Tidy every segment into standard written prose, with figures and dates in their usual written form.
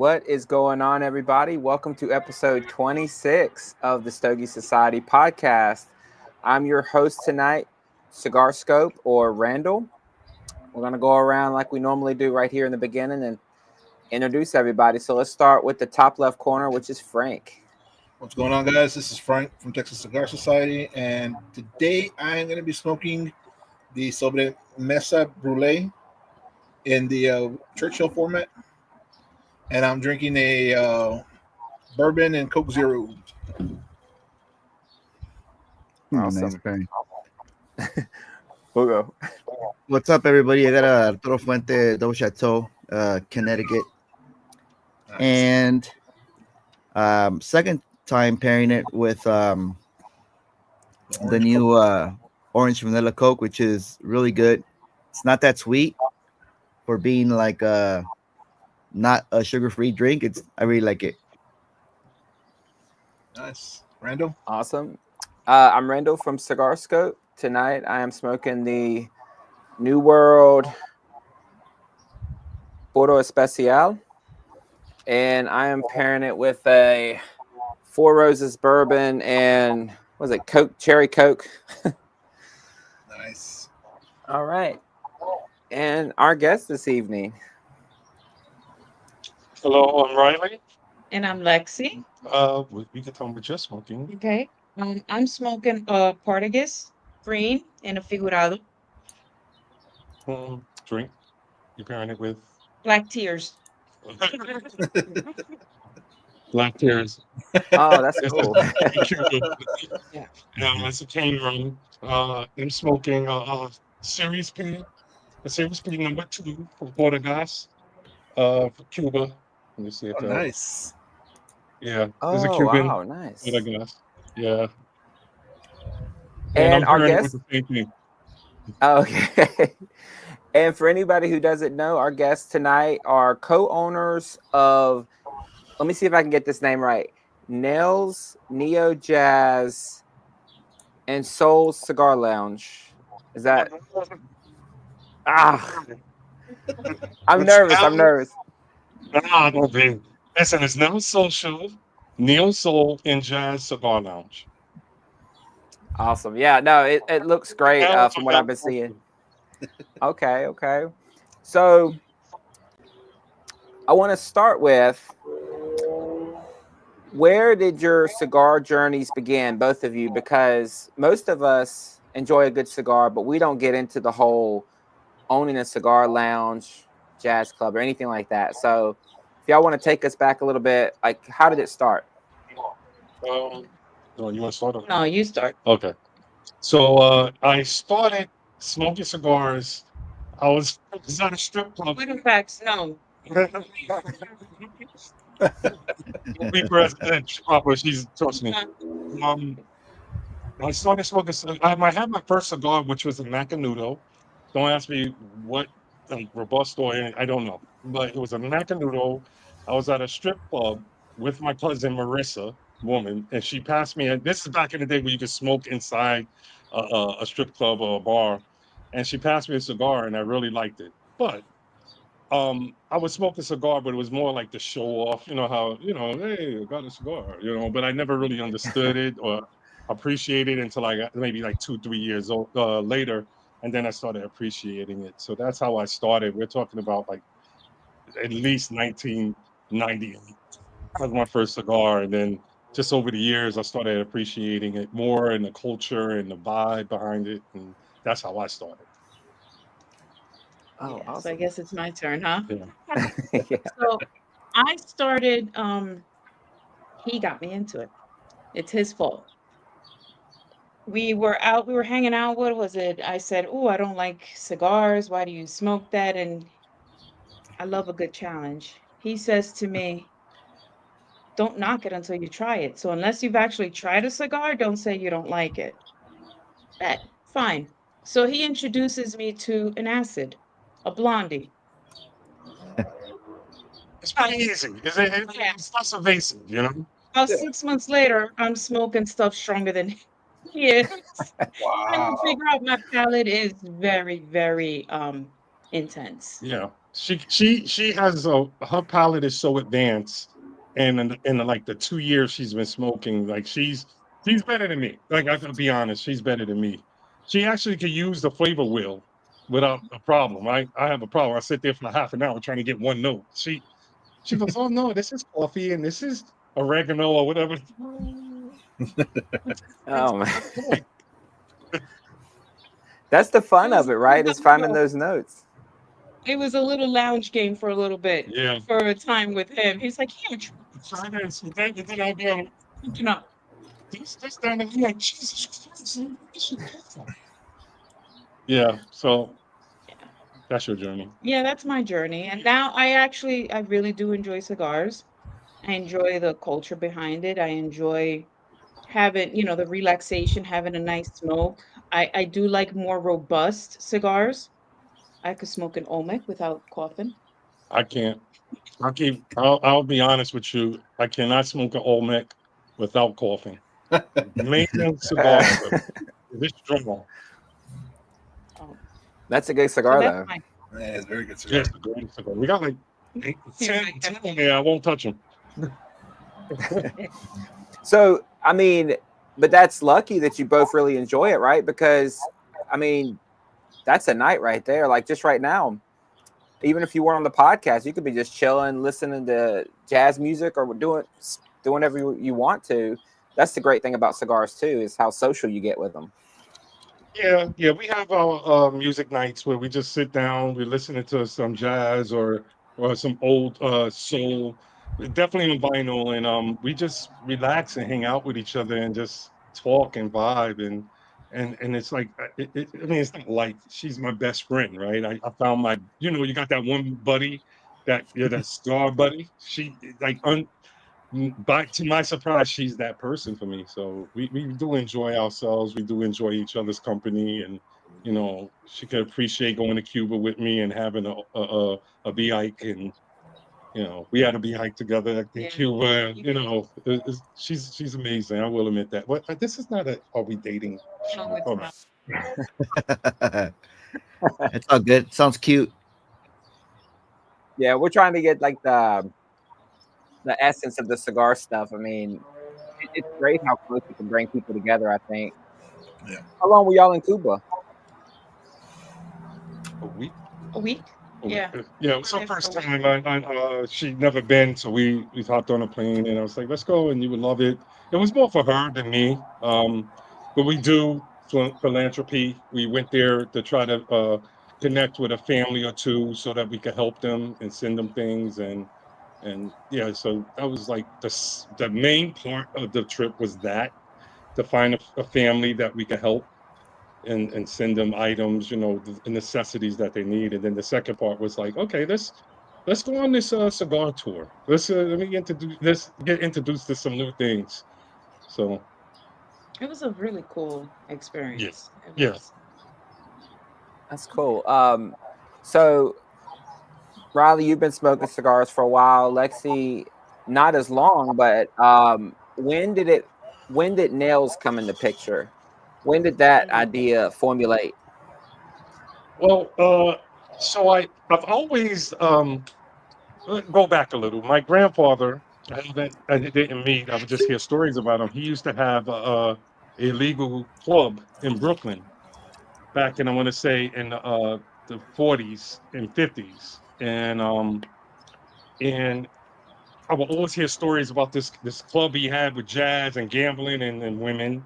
What is going on, everybody? Welcome to episode 26 of the Stogie Society podcast. I'm your host tonight, Cigar Scope or Randall. We're going to go around like we normally do right here in the beginning and introduce everybody. So let's start with the top left corner, which is Frank. What's going on, guys? This is Frank from Texas Cigar Society, and today I'm going to be smoking the Sobre Mesa Brule in the Churchill format, and I'm drinking a bourbon and Coke Zero. Awesome. Nice, Frank. We'll go. What's up, everybody? I got a Arturo Fuente Double Chateau, Connecticut, Nice. and second time pairing it with the new orange vanilla Coke, which is really good. It's not that sweet for being like not a sugar-free drink. I really like it. Nice. Randall? Awesome. I'm Randall from Cigar Scope. Tonight I am smoking the New World Puro Especial, and I am pairing it with a Four Roses bourbon and what was it, Coke, cherry Coke. Nice. All right. And our guest this evening. Hello, I'm Riley. And I'm Lexi. We can tell me what you're smoking. Okay. I'm smoking Portuguese green and a figurado. Drink. You're pairing it with Black tears. Black Tears. Oh, that's This cool. Yeah. It's a cane rum. I'm smoking Series P. The Series P number 2 from Portugas, for Cuba. Let me see if Oh, nice. yeah, there's a Oh, Cuban wow, nice. Portugas. Yeah. And I'm our pairing it guest. with the same thing. Okay. And for anybody who doesn't know, our guests tonight are co-owners of, let me see if I can get this name right, Nell's Neo Jazz and Soul Cigar Lounge. Is that? I'm nervous. No, babe. Listen, it's Neo Social, Neo Soul and Jazz Cigar Lounge. Awesome. Yeah, no, it looks great Now, from what I've been seeing. Okay. So I want to start with, where did your cigar journeys begin, both of you? Because most of us enjoy a good cigar, but we don't get into the whole owning a cigar lounge, jazz club, or anything like that. So if y'all want to take us back a little bit, like, how did it start? No, you want to start? No, you start. Okay. So I started smoking cigars. I was at a strip club. Wait, in fact, no. Be president, Papa, she's trust me. I started smoking. I had my first cigar, which was a Macanudo. Don't ask me what robust or anything, I don't know, but it was a Macanudo. I was at a strip club with my cousin Marissa, woman, and she passed me. And this is back in the day where you could smoke inside a strip club or a bar, and she passed me a cigar, and I really liked it. But I would smoke a cigar, but it was more like to show off. You know how, hey, I got a cigar. But I never really understood it or appreciated it until I got maybe like 2-3 years old later, and then I started appreciating it. So that's how I started. We're talking about like at least 1998. That was my first cigar, and then just over the years, I started appreciating it more and the culture and the vibe behind it, and that's how I started. Oh, Yeah, so I awesome. guess it's my turn, huh? Yeah. Yeah. So I started, he got me into it. It's his fault. We were hanging out. What was it? I said, "Oh, I don't like cigars. Why do you smoke that?" And I love a good challenge. He says to me, "Don't knock it until you try it. So unless you've actually tried a cigar, don't say you don't like it." Bet. Fine. So he introduces me to an acid, a blondie. It's not easy. It's not evasive. About Yeah. 6 months later, I'm smoking stuff stronger than he is. And I Wow. figure out my palate is very, very intense. Yeah. she has her palate is so advanced, and in like the 2 years she's been smoking, like she's better than me. Like I can be honest, she's better than me. She actually could use the flavor wheel without a problem. Right? I have a problem. I sit there for half an hour trying to get one note. She goes, "Oh no, this is coffee and this is oregano or whatever." That's Oh man, the point. that's the It fun was of it, right? Is finding those notes. it was a little lounge game for a little bit, Yeah. for a time with him. He's like, "Here, try this." And then I'll be like, you know, this down and like, Jesus Christ, this is awful. Yeah. So Yeah. that's your journey. Yeah, that's my journey. And now I really do enjoy cigars. I enjoy the culture behind it. I enjoy having, the relaxation, having a nice smoke. I do like more robust cigars. I could smoke an Olmec without coughing. I can't. I'll be honest with you. I cannot smoke an Olmec without coughing. Mainly cigar, but this strong. Oh, That's a good so cigar, that's though. my Yeah, it's a very good cigar. Yes, a great cigar. We got like eight, here. 10 in there. I won't touch them. So, I mean, but that's lucky that you both really enjoy it, right? Because, I mean, that's a night right there. Like just right now, even if you weren't on the podcast, you could be just chilling, listening to jazz music or doing whatever you want to. That's the great thing about cigars too, is how social you get with them. Yeah. We have our music nights where we just sit down, we're listening to some jazz or some old soul, definitely on vinyl, and we just relax and hang out with each other and just talk and vibe and it's like I mean it's not like she's my best friend, right? I found my you got that one buddy that you're that star buddy. She like but to my surprise, she's that person for me. So we do enjoy ourselves. We do enjoy each other's company, and she could appreciate going to Cuba with me and having a bee hike, and we had a bee hike together in Yeah. Cuba. And, she's amazing. I will admit that. But this is not a are we dating No, show? it's Hold on. not. It's all good. Sounds cute. Yeah, we're trying to get like the essence of the cigar stuff. I mean, it's great how close you can bring people together. I think. Yeah. How long were y'all in Cuba? A week. A week? Yeah. Yeah, it was her Yeah, first a week. time. She'd never been, so we hopped on a plane, and I was like, "Let's go," and you would love it. It was more for her than me, but we do philanthropy. We went there to try to connect with a family or two, so that we could help them and send them things, and yeah, so that was like the main part of the trip was that to find a family that we could help and send them items, the necessities that they need. And then the second part was like, okay, let's go on this cigar tour. Let me get introduced to some new things. So It was a really cool yeah, experience. It yeah. was. That's cool. So Riley, you've been smoking cigars for a while. Lexi, not as long, but when did nails come in the picture? When did that idea formulate? Well, so I've always go back a little. My grandfather, I didn't meet. I would just hear stories about him. He used to have a legal club in Brooklyn back in, I want to say, in the 40s and 50s, and I will always hear stories about this club he had with jazz and gambling and women,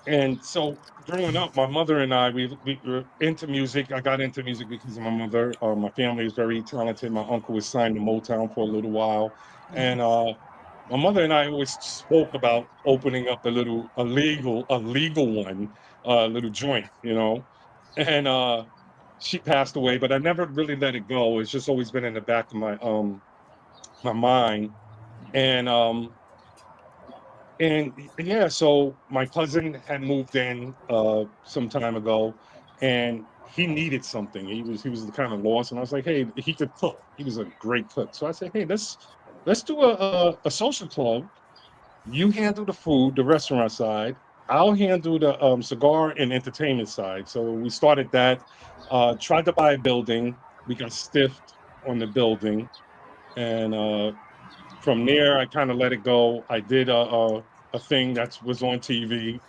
and so growing up, my mother and I we were into music. I got into music because of my mother. My family is very talented. My uncle was signed to Motown for a little while, and my mother and I always spoke about opening up a legal one, little joint, and she passed away, but I never really let it go. It's just always been in the back of my mind, and yeah, so my cousin had moved in some time ago, and he needed something. He was kind of lost, and I was like, hey, he could cook. He was a great cook. So I said, hey, let's do a social club. You handle the food, the restaurant side, I'll handle the cigar and entertainment side. So we started that. Tried to buy a building. We got stiffed on the building, and from there, I kind of let it go. I did a thing that was on TV,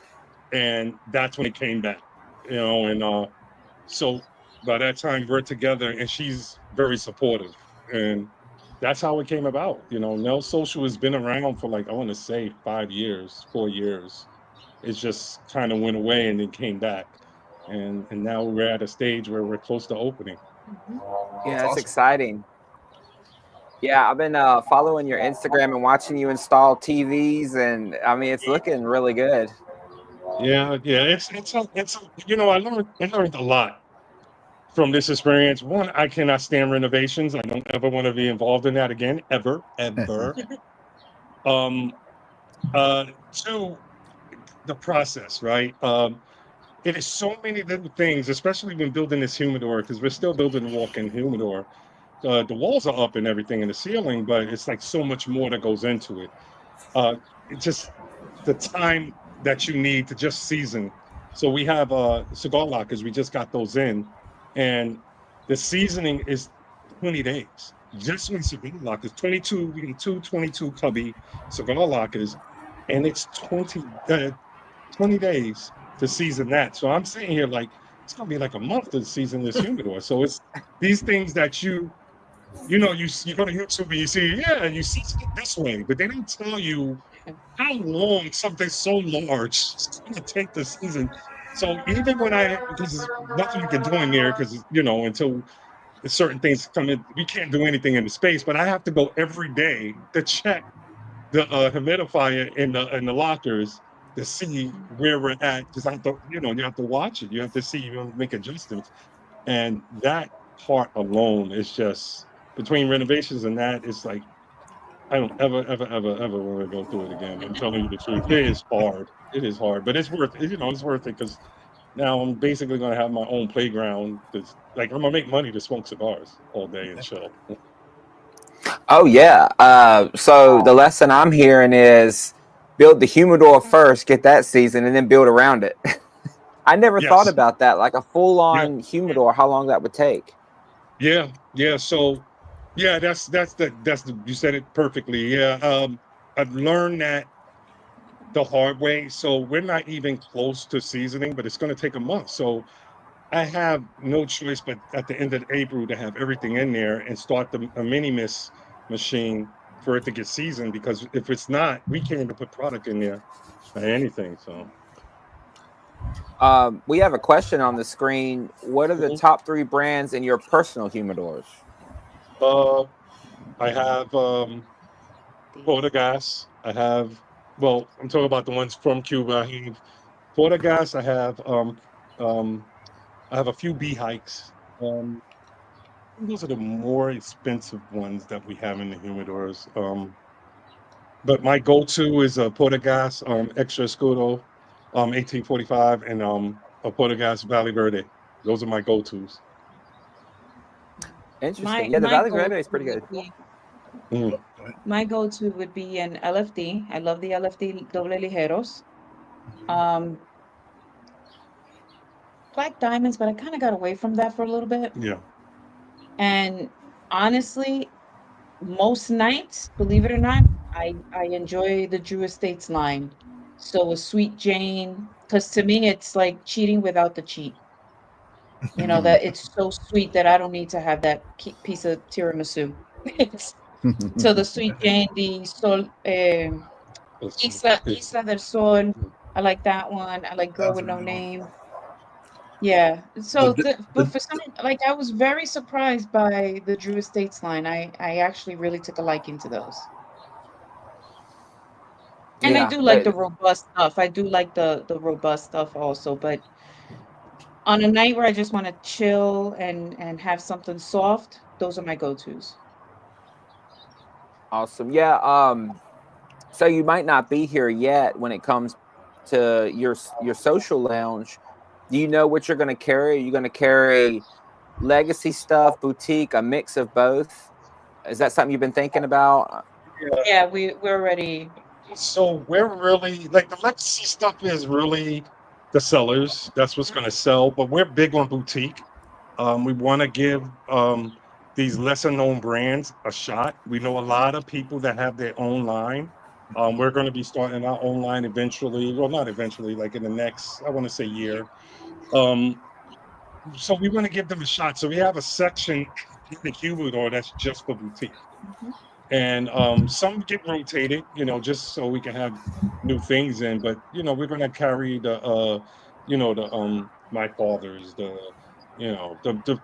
and that's when it came back. And so by that time we're together, and she's very supportive, and that's how it came about. Nell Social has been around for like I want to say 5 years, 4 years. It just kind of went away and then came back, and now we're at a stage where we're close to opening. Mhm. Yeah, That's that's awesome. exciting. Yeah, I've been following your Instagram and watching you install TVs, and I mean, it's looking really good. Yeah. I learned a lot from this experience. One, I cannot stand renovations. I don't ever want to be involved in that again, ever. Um, Two, the process, right? It is so many little things, especially when building this humidor, because we're still building a walk-in humidor. The walls are up and everything in the ceiling, but it's like so much more that goes into it. It just the time that you need to just season. So we have cigar lockers. We just got those in, and the seasoning is 20 days. Just with cigar lockers, 22. We get two 22 cubby cigar lockers, and it's 20 days to season that. So I'm sitting here like it's gonna be like a month to season this humidor. So it's these things that you go to YouTube and you see, yeah, you season it this way, but they don't tell you how long something so large is going to take the season. So even because there's nothing you can do in there, because until certain things come in, we can't do anything in the space. But I have to go every day to check the humidifier in the lockers to see where we're at. Because you have to watch it. You have to see, make adjustments, and that part alone is just between renovations and that. It's like I don't ever, ever, ever, ever want to go through it again. I'm telling you the truth. It is hard. It is hard, but it's worth it. It's worth it because now I'm basically going to have my own playground. That's like I'm gonna make money to smoke cigars all day and chill. Oh yeah. So the lesson I'm hearing is build the humidor first, get that season, and then build around it. I never thought Yes. about that, like a Yeah. full-on humidor, how long that would take. Yeah. Yeah. So, yeah, you said it perfectly. Yeah. I've learned that the hard way. So we're not even close to seasoning, but it's going to take a month. So I have no choice but at the end of April to have everything in there and start a mini miss machine for it to get seasoned. Because if it's not, we can't even put product in there or anything. So We have a question on the screen. What are the Mhm. top three brands in your personal humidors? uh, I have Portagas. I have I'm talking about the ones from Cuba. I have Portagas. Um, I have a few bee hikes. Those are the more expensive ones that we have in the humidors. But my go-to is a Portagas Extra Escudo 1845 and a Portagas Valley Verde. Those are my go-tos. Interesting. My Yeah, the my Valley go-to Grande is pretty would good. be Mm. Go ahead. my go-to would be an LFD. I love the LFD Doble Ligeros. Um, Black Diamonds, but I kind of got away from that for a little bit. Yeah. And honestly, most nights, believe it or not, I enjoy the Drew Estates line. So a Sweet Jane, because to me it's like cheating without the cheat. That it's so sweet that I don't need to have that piece of tiramisu. It's, so the Sweet Jane, the Sol, It's Isla del Sol, I like that one. I like Girl That's with a No good one. Name. Yeah. The, So, di- but the for some, like, I was very surprised by the Drew Estates line. I actually really took a liking to those. And I Yeah, do like the robust stuff. I do like the robust stuff also, but on a night where I just want to chill and have something soft, those are my go-tos. awesome. Yeah. So you might not be here yet when it comes to your social lounge. Do you know what you're going to carry? Are you going to carry legacy stuff, boutique, a mix of both? Is that something you've been thinking about? Yeah, we're already So we're really like the Lexi stuff is really the sellers. That's what's going to sell. But we're big on boutique. We want to give these lesser known brands a shot. We know a lot of people that have their own line. We're going to be starting our own line eventually. Well, not eventually, like in the next, I want to say year. Um, so we want to give them a shot. So we have a section in the humidor that's just for boutique. Mhm. And some get rotated, just so we can have new things in. But we're gonna carry the my father's the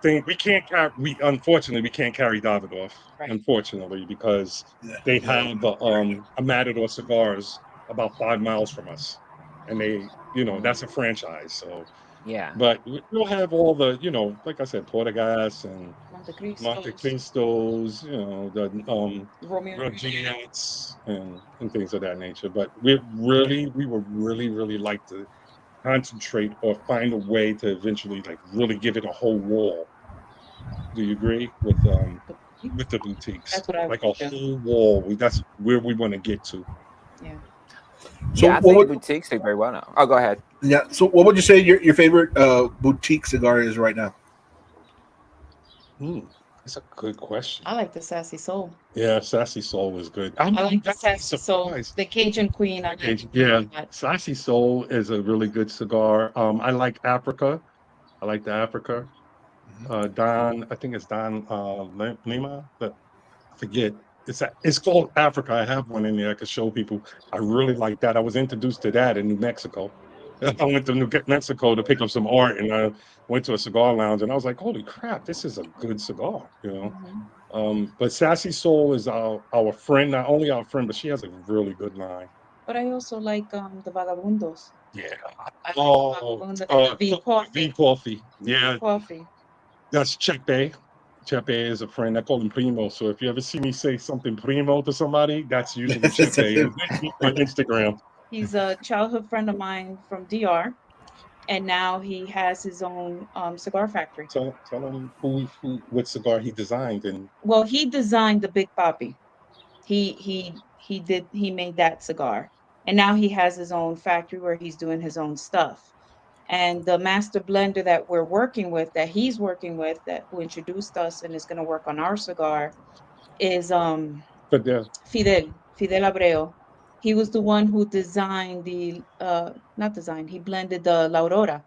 thing we can't carry. We unfortunately we can't carry Davidoff, Right. unfortunately, because Yeah, they yeah. have a Matador cigars about 5 miles from us, and that's a franchise. So, Yeah. but we'll have all the like I said, Portugas and Monte Monte Cristos, Cristos, the Romeo and Juliet. Rogiettes and things of that nature. But we would really, really like to concentrate or find a way to eventually like really give it a whole wall. Do you agree The boutique. with the boutiques? That's what I Like a want to do. whole wall. That's where we want to get to. Yeah. So Yeah, I think boutiques do very well now. Oh, go ahead. what would you say your favorite boutique cigar is right now? Hmm, that's a good question. I like the Sassy Soul. Yeah, Sassy Soul is good. I like the That's a Sassy Soul. surprise. The Cajun Queen. I like Okay, yeah, that. Sassy Soul is a really good cigar. I like Africa. I like the Africa. Don, I think it's Don Lima, but I forget. It's called Africa. I have one in there I could show people. I really like that. I was introduced to that in New Mexico. I went to New Mexico to pick up some art, and I went to a cigar lounge, and I was like, "Holy crap, this is a good cigar." Mhm. But Sassy Soul is our friend, not only our friend, but she has a really good line. But I also like the Vagabundos. Yeah. I like the Oh, Vagabundo and the V V Coffee. Coffee. V Yeah, Coffee. that's Chepe. Chepe is a friend. I call him Primo. So if you ever see me say something Primo to somebody, that's usually Chepe on Instagram. He's a childhood friend of mine from DR, and now he has his own cigar factory. Tell him what cigar he designed and Well, he designed the Big Papi. He made that cigar, and now he has his own factory where he's doing his own stuff. And the master blender that we're working with, that he's working with, that who introduced us and is going to work on our cigar, is but the Fidel Abreu. He was the one who designed the not designed, he blended the La Aurora,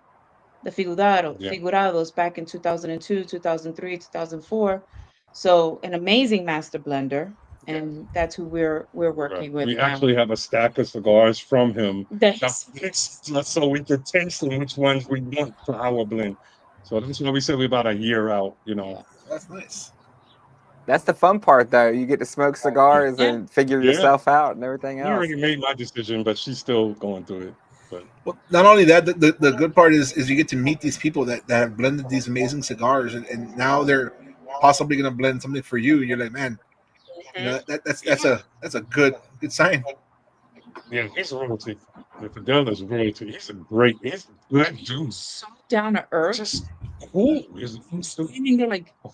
the yeah, figurados back in 2002, 2003, 2004. So an amazing master blender, yeah. and that's who we're Right. working with We now. actually have a stack of cigars from him. Now, That's it's just so we can taste them which ones we want for our blend. So that's why we said we're about a year out. That's nice. That's the fun part, though. You get to smoke Yeah. cigars yeah. and figure Yeah. yourself out and everything I else. already made my decision, but she's still going through it. But Well, not only that, the good part is you get to meet these people that have blended these amazing cigars, and now they're possibly going to blend something for you. You're like, man, Mhm. that's a good sign. yeah, he's royalty. The Fidel is royalty. He's a good dude. So down to earth. Just cool. He's Standing there like, oh,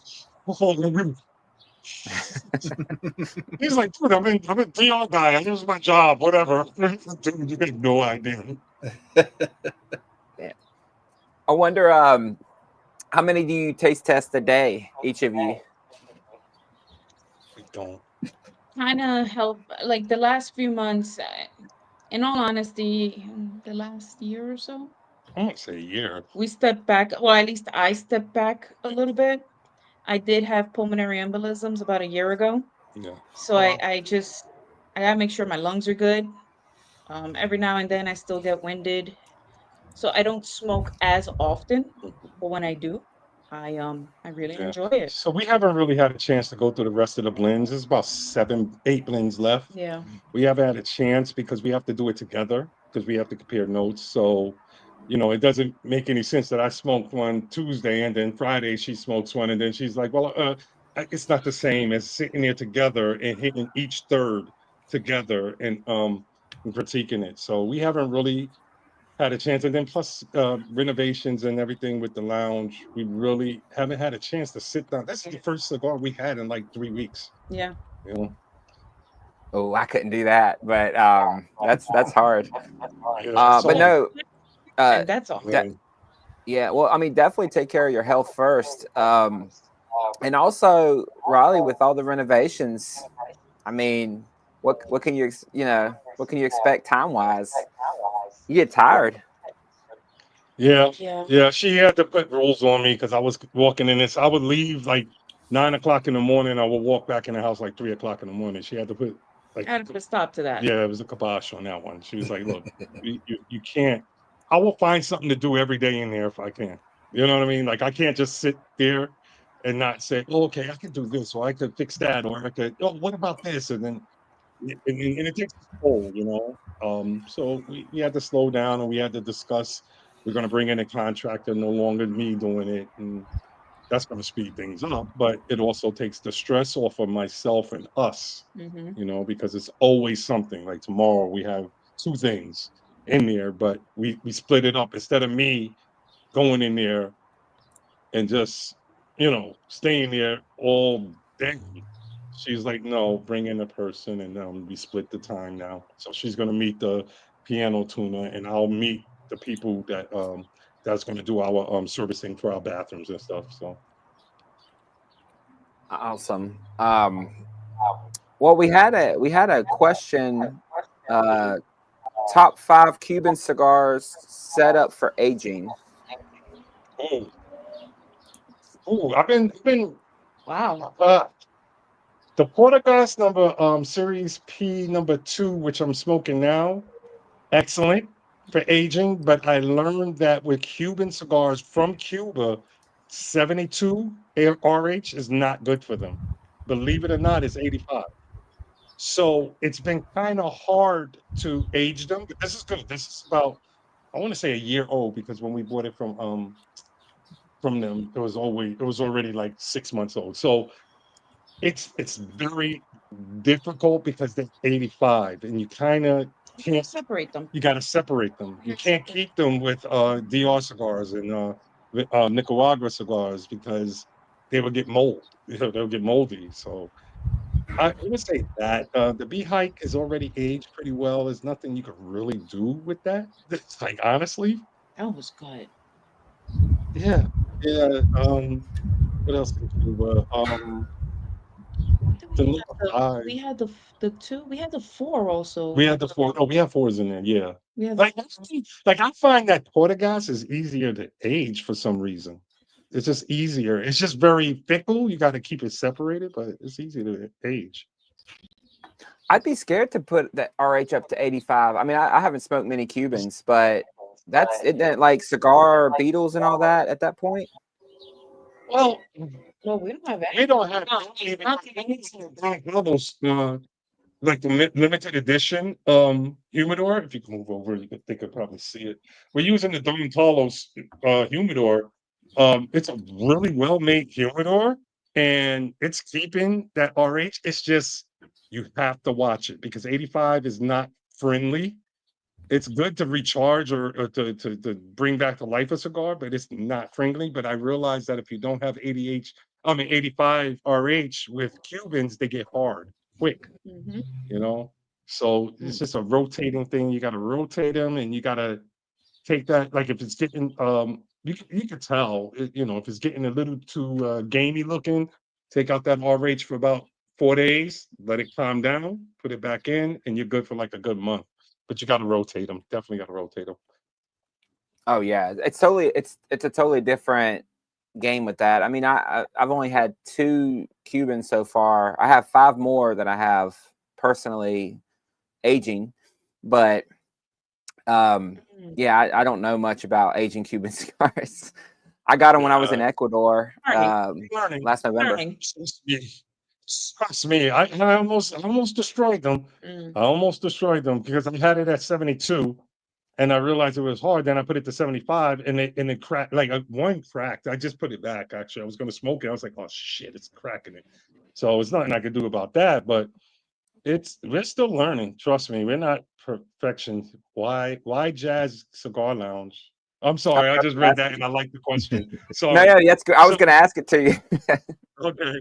he's like, dude, I'm a DR guy. I use my job, whatever. Dude, you have no idea. Yeah. I wonder, how many do you taste test a day, each of you? We don't. kind of help, like the last few months, in all honesty, the last year or so, I won't say a year. we stepped back. Well, at least I stepped back a little bit. I did have pulmonary embolisms about a year ago. Yeah. So I gotta make sure my lungs are good. Every now and then I still get winded. So I don't smoke as often, but when I do, I really Yeah. enjoy it. So we haven't really had a chance to go through the rest of the blends. There's about 7, 8 blends left. Yeah. We haven't had a chance because we have to do it together because we have to compare notes. So, it doesn't make any sense that I smoked one Tuesday and then Friday she smokes one and then she's like, well, it's not the same as sitting there together and hitting each third together and critiquing it. So we haven't really had a chance. And then plus renovations and everything with the lounge, we really haven't had a chance to sit down. That's the first cigar we had in like 3 weeks. Yeah. You know, Oh, I couldn't do that, but that's hard. Yeah, But so no, uh, And that's all. de- yeah. Well, I mean, definitely take care of your health first. And also, Riley, with all the renovations, I mean, what can you what can you expect time wise? You get tired. yeah, Yeah. yeah, she had to put rules on me because I was walking in this. I would leave like 9 o'clock in the morning. I would walk back in the house like 3 o'clock in the morning. She had to put like, I had to put a stop to that. yeah, it was a kibosh on that one. She was like, "Look, you can't. I will find something to do every day in there if I can. You know what I mean? Like I can't just sit there and not say, oh, okay, I could do this, or I could fix that, or I could. Oh, what about this? And then and it takes a toll, you know. So we had to slow down and we had to discuss. We're going to bring in a contractor, no longer me doing it, and that's going to speed things up. But it also takes the stress off of myself and us, Mm-hmm. you know, because it's always something. Like tomorrow, we have two things in there, but we split it up instead of me going in there and just staying there all day. She's like, no, bring in a person, and we split the time now. So she's gonna meet the piano tuner, and I'll meet the people that's gonna do our servicing for our bathrooms and stuff. So Awesome. Well, we had a question. Uh, Top five Cuban cigars set up for aging. oh, I've been Wow. the Portagas number series P number 2, which I'm smoking now. Excellent for aging, but I learned that with Cuban cigars from Cuba, 72 RH is not good for them. Believe it or not, it's 85. So it's been kind of hard to age them, but this is good. This is about, I want to say, a year old, because when we bought it from them, it was already like 6 months old. So it's very difficult because they're 85 and you kind of can't. Separate them. You got to separate them. You Yes. can't keep them with DR cigars and Nicaragua cigars because they will get mold. They'll get moldy. So I would say that the bee hike is already aged pretty well. There's nothing you could really do with that. It's like, honestly, That was good. yeah, yeah. What else in Cuba? Then The we number had the five. we had the two. We had the four also. We had the four. Oh, we have fours in there. Yeah. We had Like, like I find that Portugas is easier to age for some reason. It's just easier. It's just very fickle. You got to keep it separated, but it's easy to age. I'd be scared to put the RH up to 85. I mean, I haven't smoked many Cubans, but that's it. That like cigar beetles and all that at that point. Well, well, we don't have we any. don't have No, anything like those, like the limited edition humidor. If you can move over, they could probably see it. We're using the Don Carlos humidor. It's a really well made humidor, and it's keeping that RH. It's just you have to watch it because 85 is not friendly. It's good to recharge or to bring back to life a cigar, but it's not friendly. But I realize that if you don't have 85 RH with Cubans, they get hard quick, Mm-hmm. you know. So it's just a rotating thing. You got to rotate them, and you got to take that. Like if it's getting, you can tell, if it's getting a little too gamey looking, take out that RH for about 4 days, let it calm down, put it back in, and you're good for like a good month. But you got to rotate them. Definitely got to rotate them. Oh yeah, it's a totally different game with that. I mean, I've only had two Cubans so far. I have five more that I have personally aging, but yeah, I don't know much about aging Cuban cigars. I got them when I was in Ecuador Learning, last November. Learning. Trust me, I almost destroyed them. Mm. I almost destroyed them because I had it at 72, and I realized it was hard. Then I put it to 75, and it cracked. Like one cracked. I just put it back. Actually, I was going to smoke it. I was like, oh shit, it's cracking it. So it's nothing I could do about that. But we're still learning. Trust me, we're not perfection. Why Jazz Cigar Lounge? I'm sorry, I just read that and I like the question. No, Sorry. no, that's good. I was So going to ask it to you. okay.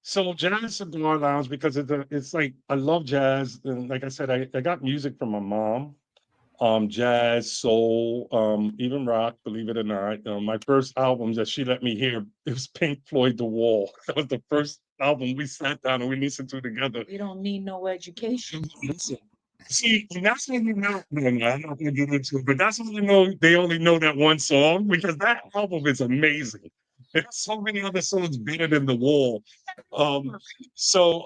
So Jazz Cigar Lounge, because it's like I love jazz, and like I said, I got music from my mom, jazz, soul, even rock. Believe it or not, my first album that she let me hear, it was Pink Floyd, The Wall. That was the first album we sat down and we listened to together. You don't need no education. Listen, see, and that's when you know. No, no, I'm not gonna get into it, but that's when you know they only know that one song because that album is amazing. There's so many other songs better than The Wall. Um, so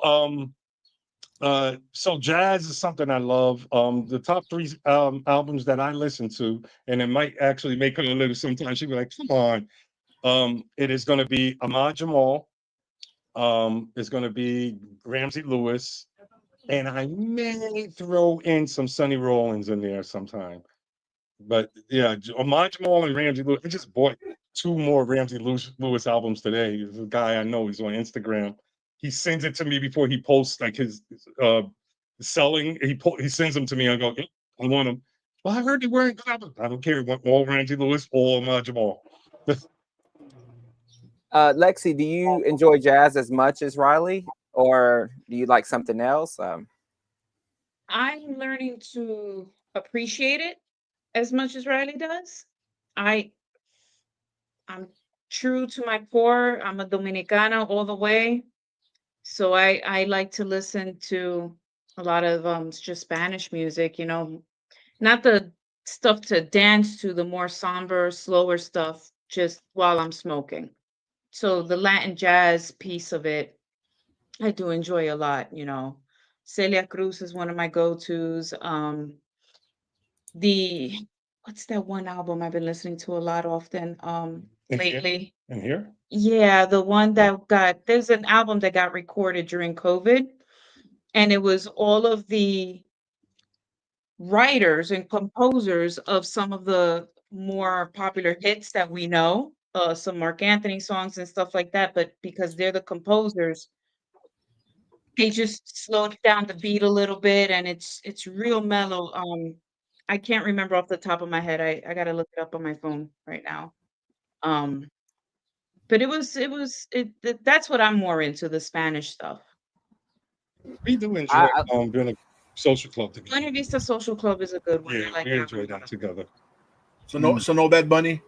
so jazz is something I love. The top three albums that I listen to, and it might actually make her a little sometimes she'd be like, come on. It is gonna be Ahmad Jamal, it's gonna be Ramsey Lewis, and I may throw in some Sonny Rollins in there sometime. But yeah, Ahmad Jamal and Ramsey Lewis. I just bought two more Lewis albums today. There's a guy I know. He's on Instagram. He sends it to me before he posts like his selling. He sends them to me. I go, "Yep, I want them. Well, I heard they weren't good albums. I don't care. I want all Ramsey Lewis, all Ahmad Jamal. Lexi, do you enjoy jazz as much as Riley, or do you like something else? I'm learning to appreciate it as much as Riley does. I I'm true to my core. I'm a Dominicana all the way. So I like to listen to a lot of just Spanish music, not the stuff to dance to, the more somber, slower stuff just while I'm smoking. So the Latin jazz piece of it, I do enjoy a lot. Celia Cruz is one of my go-tos. The What's that one album I've been listening to a lot often And here, lately? and here. Yeah, the one that there's an album that got recorded during COVID, and it was all of the writers and composers of some of the more popular hits that we know, some Mark Anthony songs and stuff like that. But because they're the composers, they just slowed down the beat a little bit, and it's real mellow. I can't remember off the top of my head. I gotta look it up on my phone right now. Um, but that's what I'm more into, the Spanish stuff. We do enjoy I doing a social club together. Buena Vista Social Club is a good one. Yeah, I like we that enjoy one. that together. So no Bad Bunny.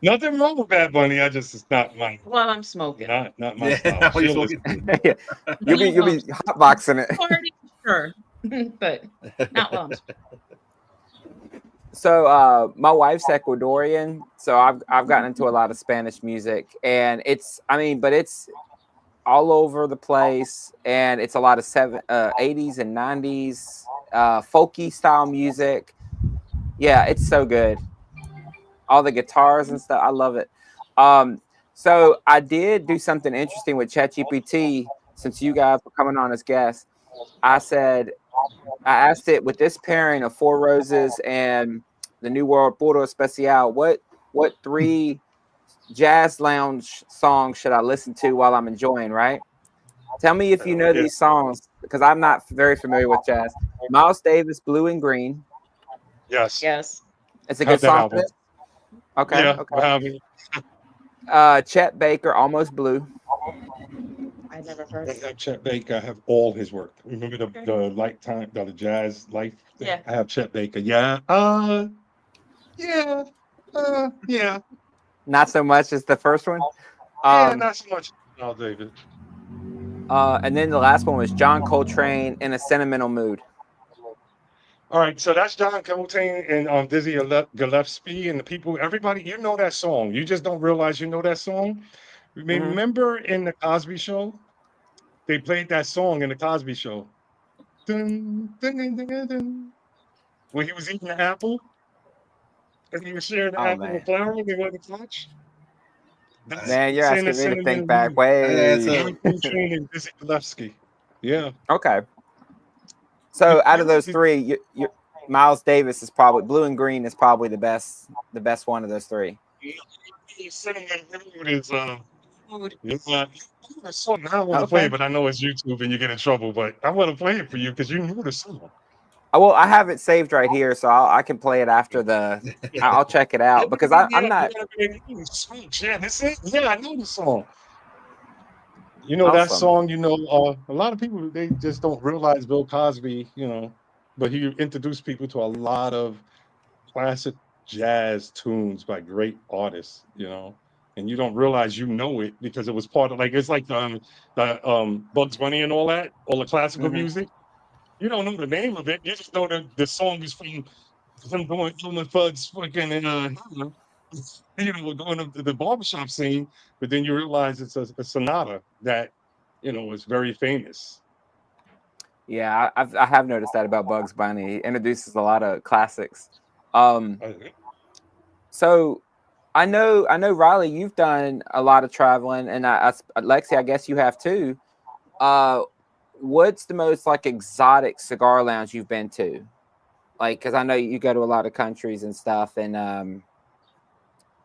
Nothing wrong with Bad Bunny. I just it's not my While I'm smoking. not my Yeah, style. what you She'll smoking? listen. yeah, you'll be hotboxing it. Party, sure, but not while I'm smoking. So my wife's Ecuadorian, so I've gotten into a lot of Spanish music, and but it's all over the place, and it's a lot of 80s and 90s folky style music. Yeah, it's so good. All the guitars and stuff, I love it. So I did do something interesting with ChatGPT since you guys were coming on as guests. I asked it, with this pairing of Four Roses and the New World Puro Especial, what three jazz lounge songs should I listen to while I'm enjoying, right? Tell me if you know Yeah. these songs, because I'm not very familiar with jazz. Miles Davis, Blue and Green. Yes. Yes. It's a Have good that song for album. this? Okay, Yeah. okay. Have Chet Baker, Almost Blue. I never heard it. have Chet Baker. I have all his work. Remember Okay. the lifetime, the jazz life thing? Yeah. I have Chet Baker. Yeah. Yeah. Yeah. Not so much as the first one. Yeah. Not so much. No, David. And then the last one was John Coltrane, In a Sentimental Mood. All right, so that's John Coltrane and Dizzy Gillespie and the people. Everybody, you know that song. You just don't realize you know that song. Mm-hmm. Remember in the Cosby Show, they played that song in the Cosby Show. Dun, dun, dun, dun, dun, dun. When he was eating the apple and he was sharing the Oh apple with man, Clara and they wanted to touch. That's man, you're in a asking me to think sentimental back mood. That's way. John Coltrane and Dizzy Gillespie. Yeah. Okay, so out of those three, Miles Davis is probably Blue and Green is probably the best one of those three. Sentimental mood is Mood. the song. I don't want to play Okay, it, but I know it's YouTube and you get in trouble. But I want to play it for you because you knew the song. Well, I have it saved right here, so I can play it after the. I'll check it out because I'm not Yeah, this is. Yeah, I know the song. You know that awesome. song. A lot of people they just don't realize Bill Cosby. But he introduced people to a lot of classic jazz tunes by great artists. And you don't realize you know it because it was part of it's like the Bugs Bunny and all the classical Hmm. music. You don't know the name of it. You just know that the song is from him doing Elmer Fudd's fucking going up to the barbershop scene, but then you realize it's a sonata that is very famous. Yeah, I have noticed that about Bugs Bunny. He introduces a lot of classics. Um, Uh, so I know Riley, you've done a lot of traveling, and Lexi, I guess you have too. Uh, what's the most like exotic cigar lounge you've been to? Like, because I know you go to a lot of countries and stuff, and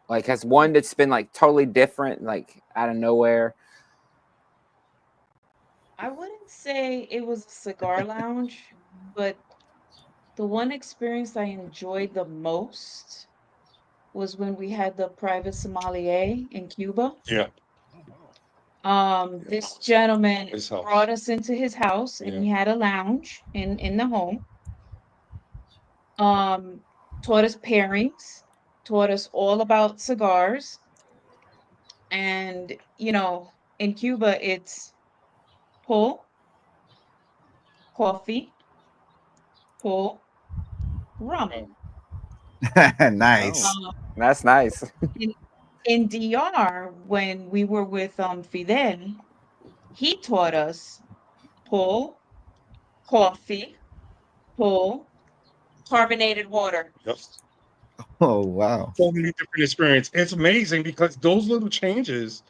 like, has one that's been like totally different, like out of nowhere? I wouldn't say it was a cigar lounge, but the one experience I enjoyed the most was when we had the private sommelier in Cuba. yeah, This gentleman his house. brought us into his house and Yeah. he had a lounge in the home. Um, Taught us pairings, taught us all about cigars. And, in Cuba, it's pull, coffee, pull, rum. Um, Nice. Oh, Um, that's nice. in, in DR, when we were with Fidel, he taught us pull, coffee, pull, carbonated water. yep. Oh wow. Totally different experience. It's amazing because those little changes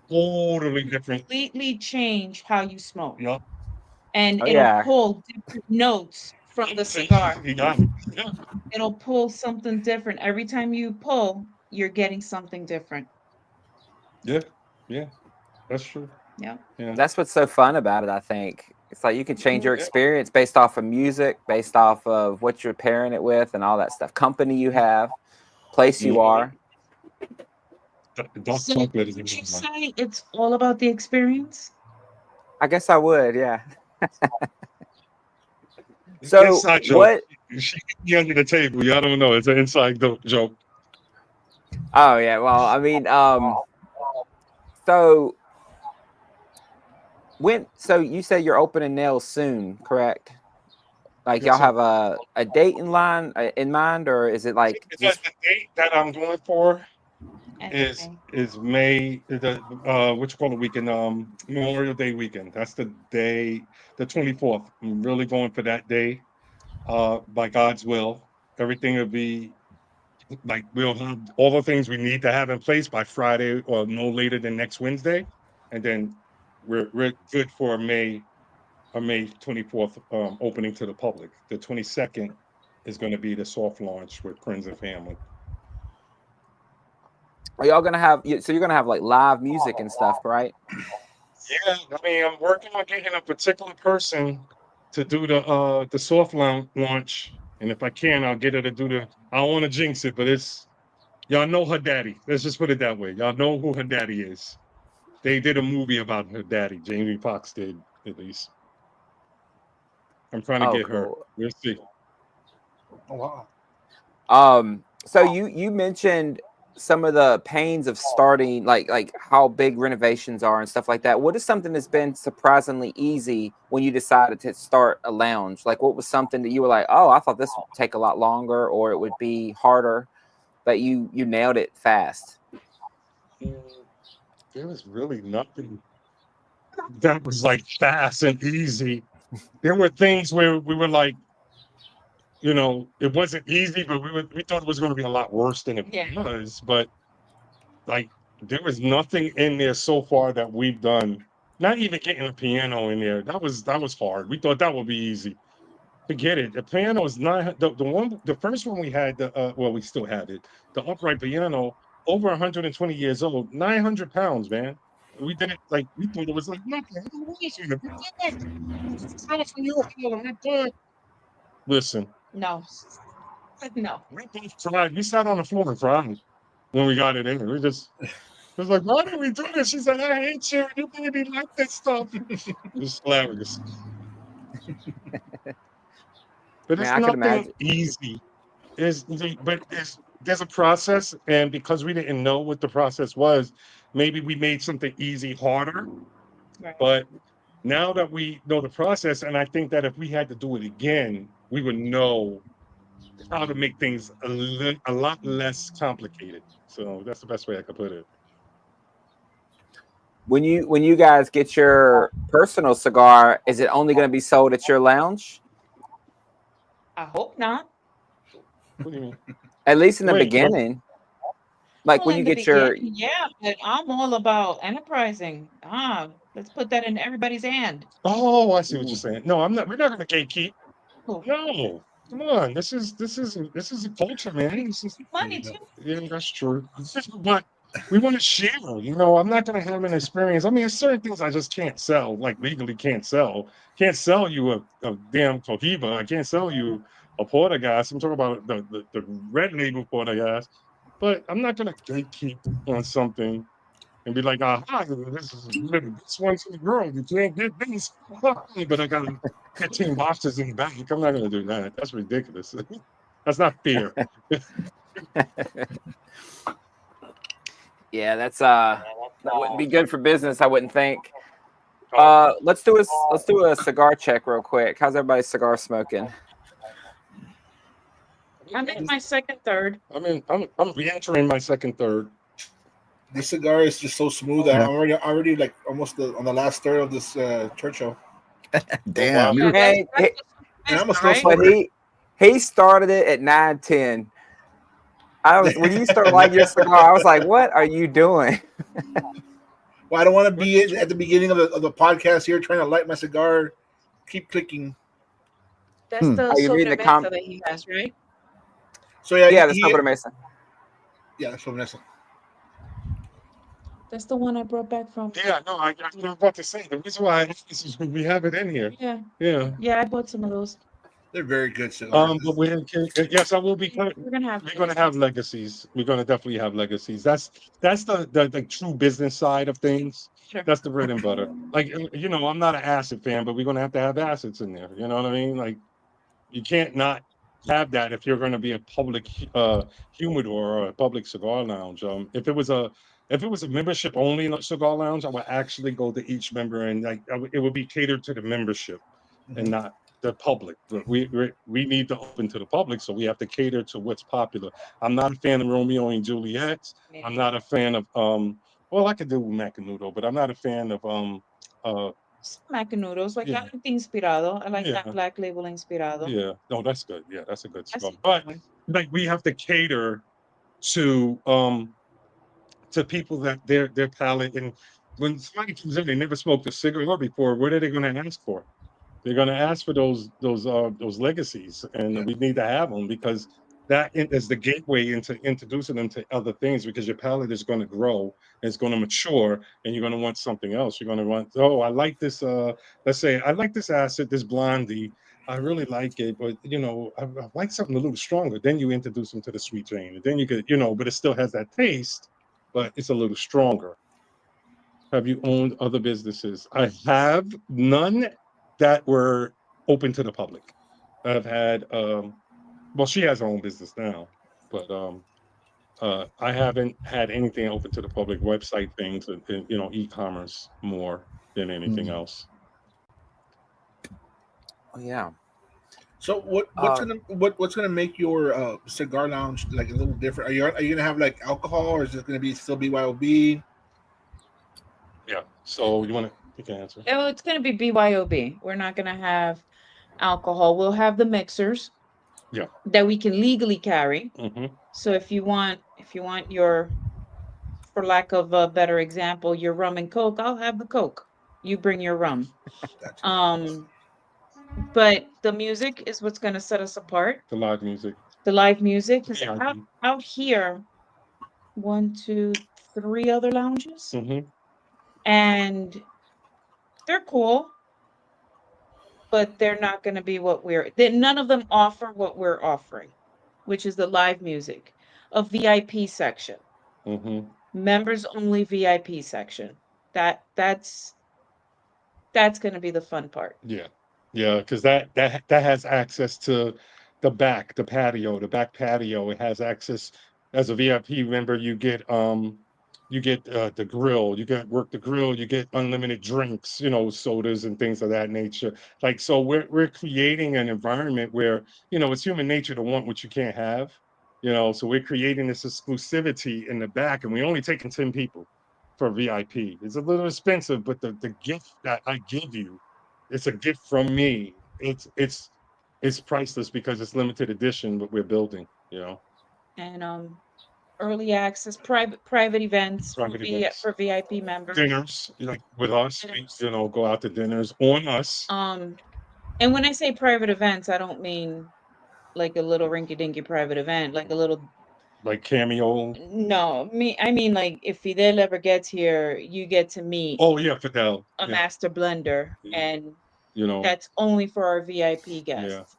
totally different. Completely change how you smoke. Yep. And Oh it'll yeah. pull different notes from the cigar. You got it. Yeah. It'll pull something different. Every time you pull, you're getting something different. Yeah. Yeah. That's true. Yeah. Yeah. That's what's so fun about it, I think. It's like you can change your Mhm. Yeah. experience based off of music, based off of what you're pairing it with and all that stuff. Company you have, place you Mhm. are. Dark So chocolate is would you another one. say it's all about the experience? I guess I would, yeah. So Inside joke. what She hit me under the table. Y'all don't know. It's an inside joke. oh yeah, well, I mean, so so you say you're opening nails soon, correct? Like Yes, y'all sir. have a date in mind, or is it like The just date that I'm going for is Okay. is May the what you call the weekend Memorial Day weekend. That's the day, the 24th. I'm really going for that day. By God's will, everything will be like we'll have all the things we need to have in place by Friday or no later than next Wednesday, and then we're good for a May 24th opening to the public. The 22nd is going to be the soft launch with friends and family. are y'all gonna have so you're gonna have like live music and stuff, right? Yeah, I mean, I'm working on getting a particular person to do the soft launch, and if I can, I'll get her to do the. I don't want to jinx it, but it's y'all know her daddy. Let's just put it that way. Y'all know who her daddy is. They did a movie about her daddy. Jamie Foxx did, at least. I'm trying to Oh, get her. cool. We'll see. Oh wow. So you mentioned some of the pains of starting, like how big renovations are and stuff like that. What is something that's been surprisingly easy when you decided to start a lounge? Like, what was something that you were like, oh, I thought this would take a lot longer or it would be harder, but you nailed it fast. Mm, There was really nothing that was like fast and easy. There were things where we were like, it wasn't easy, but we thought it was going to be a lot worse than it Yeah. was. But like, there was nothing in there so far that we've done. Not even getting a piano in there. That was hard. We thought that would be easy. Forget it. The piano is not the first one we had. Well, we still had it. The upright piano, over 120 years old, 900 pounds, man. We did it like we thought it was like nothing. What is it? That was from your home, not good. Listen, No. No. we both cried. We sat on the floor and cried when we got it in. We just it was like, why do we do this? She's like, I hate you. You made me like this stuff. It's hilarious. But Man, it's I could nothing imagine. easy. There's a process, and because we didn't know what the process was, maybe we made something easy harder. Right. But now that we know the process, and I think that if we had to do it again, we would know how to make things a lot less complicated. So that's the best way I could put it. When you guys get your personal cigar, is it only going to be sold at your lounge? I hope not. What do you mean? At least in the Wait, beginning. Like Well, when in you the get your beginning, yeah, but I'm all about enterprising. Let's put that in everybody's hand. oh, I see what you're Ooh. saying. No, I'm not. We're not going to gatekeep. Oh, No, come on. This is a culture, man. This is money too. yeah, that's true. But we want to share. You know, I'm not going to have an experience. I mean, there's certain things I just can't sell, like legally can't sell. Can't sell you a damn Cohiba. I can't sell you a Portagas. I'm talking about the red label Portagas. But I'm not going to gatekeep on something and be like, aha, this one's for the girl. You can't get this. But I got 15 boxes in the back. I'm not going to do that. That's ridiculous. That's not fair. yeah, that wouldn't be good for business, I wouldn't think. Let's do a cigar check real quick. How's everybody's cigar smoking? I'm in my second, third. I mean, I'm re-entering my second, third. This cigar is just so smooth that I'm already like almost on the last third of this Churchill. Damn. wow. Yeah, Hey, that's And I'm a what's slow right? but smoker. he started it at 9:10. When you start lighting your cigar, I was like, what are you doing? Well, I don't want to be at the beginning of the podcast here trying to light my cigar. Keep clicking. That's the Are you reading the sobremesa that he has, right? So yeah, Yeah, the Sober Mason. yeah, that's Vanessa. That's the one I brought back from. Yeah, no, I was about to say the reason why I asked this is we have it in here. Yeah, Yeah. I bought some of those. They're very good cigars. But yes, I will be. We're gonna have. We're going to have legacies. We're going to definitely have legacies. That's the true business side of things. Sure. That's the bread and butter. Like you know, I'm not an acid fan, but we're going to have acids in there. You know what I mean? Like you can't not have that if you're going to be a public humidor or a public cigar lounge. If it was a membership only cigar lounge, I would actually go to each member and like it would be catered to the membership and not the public. But we need to open to the public, so we have to cater to what's popular. I'm not a fan of Romeo and Juliet. I'm not a fan of well, I could do Macanudo, but I'm not a fan of Macanudos, like yeah. inspirado. I like Yeah. that black label inspirado. Yeah, no, that's good. Yeah, that's a good That's cigar. a good But one. like we have to cater to people that their palate, and when somebody comes in, they never smoked a cigar before. What are they going to ask for? They're going to ask for those legacies, and we need to have them because that is the gateway into introducing them to other things. Because your palate is going to grow, and it's going to mature, and you're going to want something else. You're going to want, oh, I like this. Let's say I like this acid, this blondie. I really like it, but you know, I like something a little stronger. Then you introduce them to the sweet jane, and then you could, you know, but it still has that taste, but it's a little stronger. Have you owned other businesses? I have none that were open to the public. I've had well, she has her own business now, but I haven't had anything open to the public, website things and you know, e-commerce more than anything else. Oh, yeah. So what's gonna make your cigar lounge like a little different? Are you gonna have like alcohol, or is it gonna be still BYOB? Yeah. So you can answer. Oh, it's gonna be BYOB. We're not gonna have alcohol. We'll have the mixers. Yeah. That we can legally carry. Mm-hmm. So if you want your, for lack of a better example, your rum and coke, I'll have the coke. You bring your rum. Gotcha. But the music is what's gonna set us apart. The live music. The live music. 'Cause Yeah. out here, 1, 2, 3 other lounges, Mm-hmm. and they're cool. but they're not going to be what none of them offer what we're offering, which is the live music, a VIP section, Mm-hmm. members only VIP section. That's going to be the fun part. Yeah, yeah, because that has access to the patio, the back patio. It has access as a VIP member. You get the grill. You get work the grill. You get unlimited drinks, sodas and things of that nature. Like so, we're creating an environment where it's human nature to want what you can't have. So we're creating this exclusivity in the back, and we're only taking 10 people for VIP. It's a little expensive, but the gift that I give you, it's a gift from me. It's priceless because it's limited edition, what we're building, And early access, private events private events, for VIP members. dinners, like with us, Dinners. go out to dinners on us, And when I say private events, I don't mean like a little rinky-dinky private event, like a little. like Cameo. No, I mean like if Fidel ever gets here, you get to meet Oh yeah, Fidel. a Yeah, master blender, yeah, and you know, that's only for our VIP yeah. guests.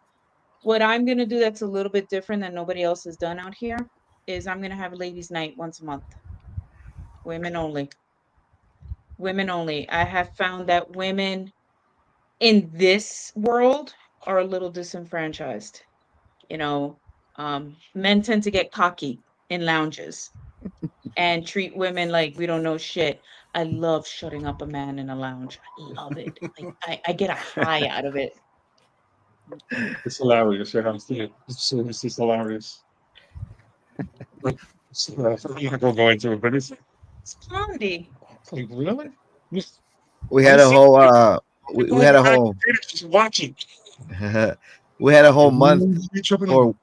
What I'm gonna do that's a little bit different than nobody else has done out here is I'm gonna have a ladies' night once a month. Women only. Women only. I have found that women in this world are a little disenfranchised. You know, men tend to get cocky in lounges and treat women like we don't know shit. I love shutting up a man in a lounge. I love it. Like I get a high out of it. It's hilarious. Yeah, I'm seeing it. It's just hilarious. Like, I'm not gonna go into it, but It's comedy. it's like really. We I'm had a seeing whole the we had a whole just watching. we had a whole month You tripping for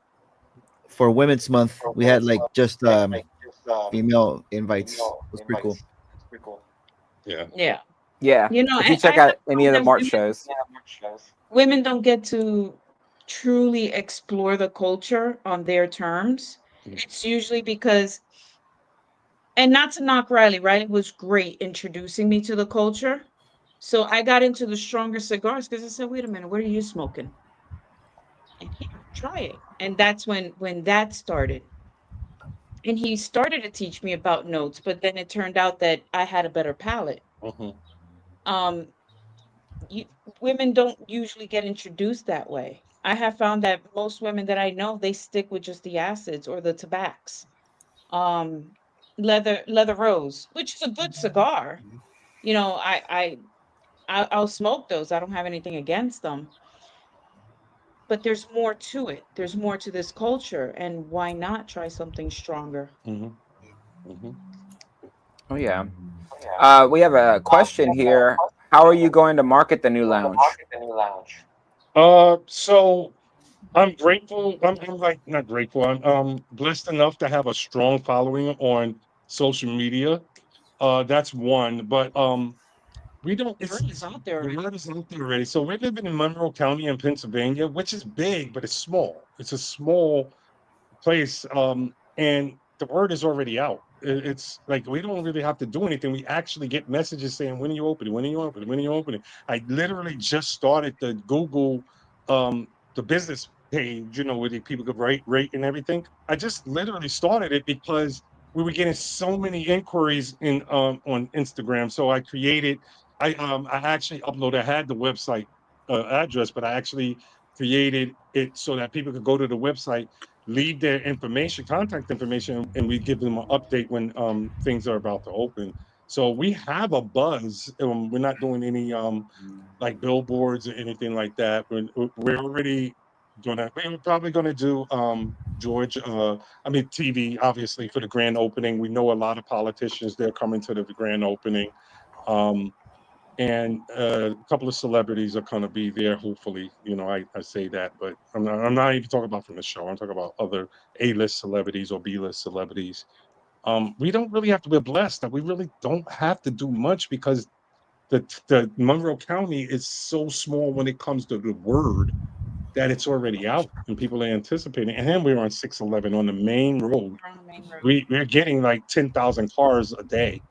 on? Women's Month. We had like just female invites. It was pretty cool. Yeah. Yeah. Yeah. You know, If you I check have out any of found the that March shows, women don't get to truly explore the culture on their terms. It's usually because, and not to knock Riley, Riley was great introducing me to the culture. So I got into the stronger cigars because I said, wait a minute, what are you smoking? And here, try it. And that's when that started. And he started to teach me about notes, but then it turned out that I had a better palate. Mhm. Um, you, women don't usually get introduced that way. I have found that most women that I know, they stick with just the acids or the tobacs. Um, leather rose, which is a good cigar. You know, I'll smoke those. I don't have anything against them. But there's more to it. There's more to this culture, and why not try something stronger? Mhm. Mhm. oh yeah. We have a question here. How are you going to market the new lounge? So I'm grateful. I'm like not grateful. I'm blessed enough to have a strong following on social media. That's one. But we don't. The word is out there The already. word is out there already. So we're living in Monroe County in Pennsylvania, which is big, but it's small. It's a small place, and the word is already out. It's like we don't really have to do anything. We actually get messages saying, "When are you opening? When are you opening? When are you opening?" I literally just started the Google, the business page, where the people could rate, and everything. I just literally started it because we were getting so many inquiries in on Instagram. So I created. I actually uploaded. I had the website address, but I actually created it so that people could go to the website, leave their information, contact information, and we give them an update when things are about to open. So we have a buzz. We're not doing any like billboards or anything like that. We're already we're probably gonna do George. I mean TV, obviously for the grand opening. We know a lot of politicians. They're coming to the grand opening. Um, and a couple of celebrities are going to be there. Hopefully, I say that, but I'm not even talking about from the show. I'm talking about other A-list celebrities or B-list celebrities. We don't really have to be blessed. That we really don't have to do much because the Monroe County is so small when it comes to the word that it's already out and people are anticipating. And then we're on 611 on the main road. We're on the main road. We're getting like 10,000 cars a day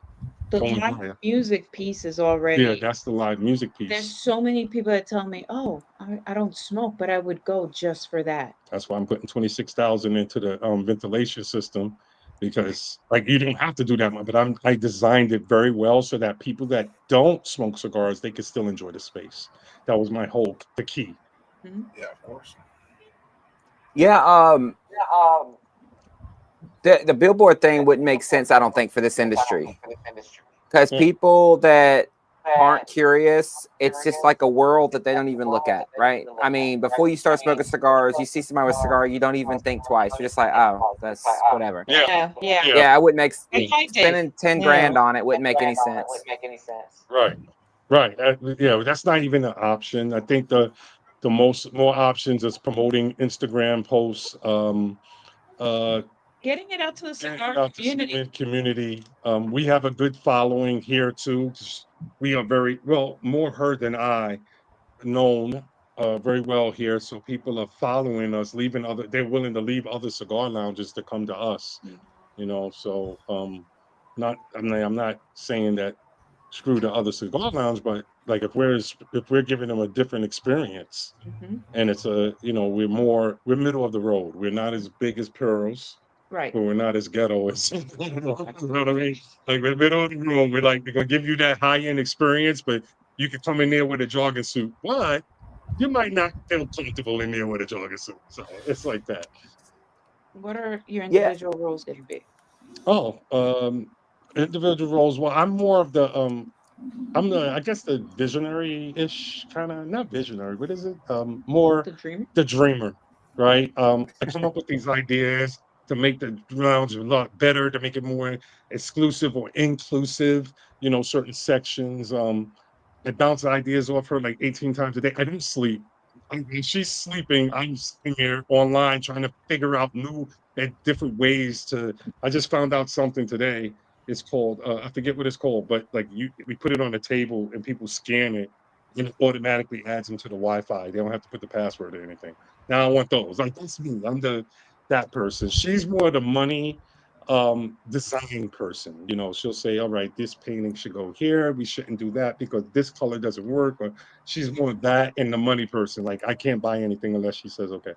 the going live by. music piece is Yeah, already. that's the live music There's piece. so many people that tell me, "Oh, I don't smoke, but I would go just for that." That's why I'm putting 26,000 into the ventilation system, because like you don't have to do that much, but I designed it very well so that people that don't smoke cigars, they can still enjoy the space. That was my whole the key. Mhm. Yeah, of course. Yeah, the billboard thing wouldn't make sense, I don't think, for this industry, because Yeah. people that aren't curious, it's just like a world that they don't even look at, right? I mean, before you start smoking cigars, you see somebody with a cigar, you don't even think twice. You're just like, oh, that's whatever. Yeah. Yeah, yeah. Yeah. Yeah, I wouldn't make And I did. spending 10 Yeah. grand on it wouldn't make any sense. Right. Right. Yeah, that's not even an option. I think the more options is promoting Instagram posts, uh Getting it out to the getting cigar out to community. community. We have a good following here too. 'Cause we are very well, more her than I, known very well here. So people are following us, they're willing to leave other cigar lounges to come to us. Mhm. So not I'm not saying that screw the other cigar lounge, but like if we're giving them a different experience, Mhm. and it's we're middle of the road. We're not as big as Pearls, Right. but we're not as ghetto as you know what I mean? Like we're middle of the road. We're gonna give you that high end experience, but you can come in there with a jogging suit. But you might not feel comfortable in there with a jogging suit. So it's like that. What are your Yeah, individual roles going to be? Oh, individual roles. Well, I'm more of the I guess the visionary-ish kind of, not visionary, what is it? More The dreamer? the dreamer, right? I come up with these ideas to make the lounge a lot better, to make it more exclusive or inclusive, certain sections. I bounce ideas off her like 18 times a day. I don't sleep. When she's sleeping, I'm sitting here online trying to figure out new and different ways to. I just found out something today. It's called I forget what it's called, but like we put it on a table and people scan it, and it automatically adds them to the Wi-Fi. They don't have to put the password or anything. Now I want those. Like that's me. I'm that person. She's more the money design person. She'll say, all right, this painting should go here. We shouldn't do that because this color doesn't work. Or she's more that and the money person. Like I can't buy anything unless she says okay,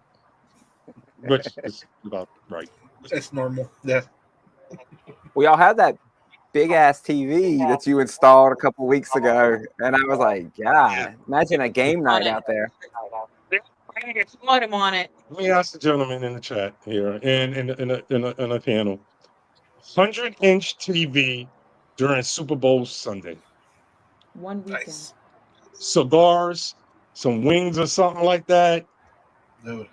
which is about right. That's normal. Yeah. we all have that big ass TV that you installed a couple weeks ago, and I was like, Yeah. God, imagine a game On night it. out there. Put him on it. Let me ask the gentleman in the chat here and in a panel. 100-inch TV during Super Bowl Sunday. One weekend. Nice. Cigars, some wings or something like that. Dude.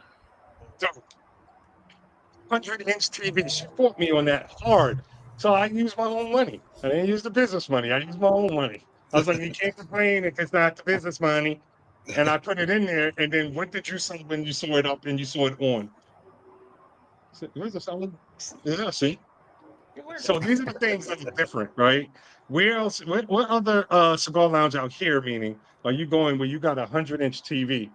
100-inch TV. She fought me on that hard. So I used my own money. I didn't use the business money. I used my own money. I was like, you can't complain if it's not the business money. And I put it in there. And then what did you say when you saw it up and you saw it on? I said, where's the sound? Yeah, see? It worked. So these are the things that are different, right? Where else? What other cigar lounge out here? Meaning, are you going where you got 100-inch TV,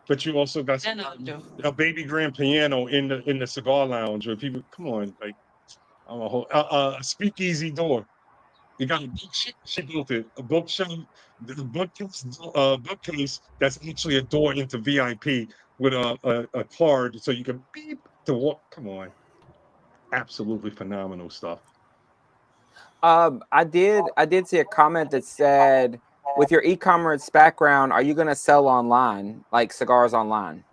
but you also got None of them do. a baby grand piano in the cigar lounge where people come on, like I'm a whole a speakeasy door. You got a bookshelf. She built it. A bookshelf, the bookcase that's actually a door into VIP with a card so you can beep to walk. Come on, absolutely phenomenal stuff. I did see a comment that said, with your e-commerce background, are you going to sell online, like cigars online?